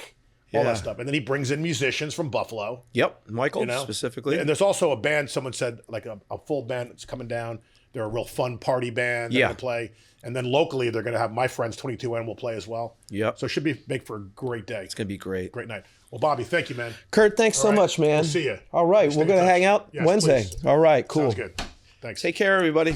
all that stuff. And then he brings in musicians from Buffalo. Yep, Michael specifically. And there's also a band, someone said, like a full band that's coming down. They're a real fun party band. They're going to play. And then locally, they're going to have my friends, 22N, will play as well. Yep. So it should make for a great day. It's going to be great. Great night. Well, Bobby, thank you, man. Kurt, thanks so much, man. We'll see you. All right. We're going to hang out Wednesday. Please. All right. Cool. Sounds good. Thanks. Take care, everybody.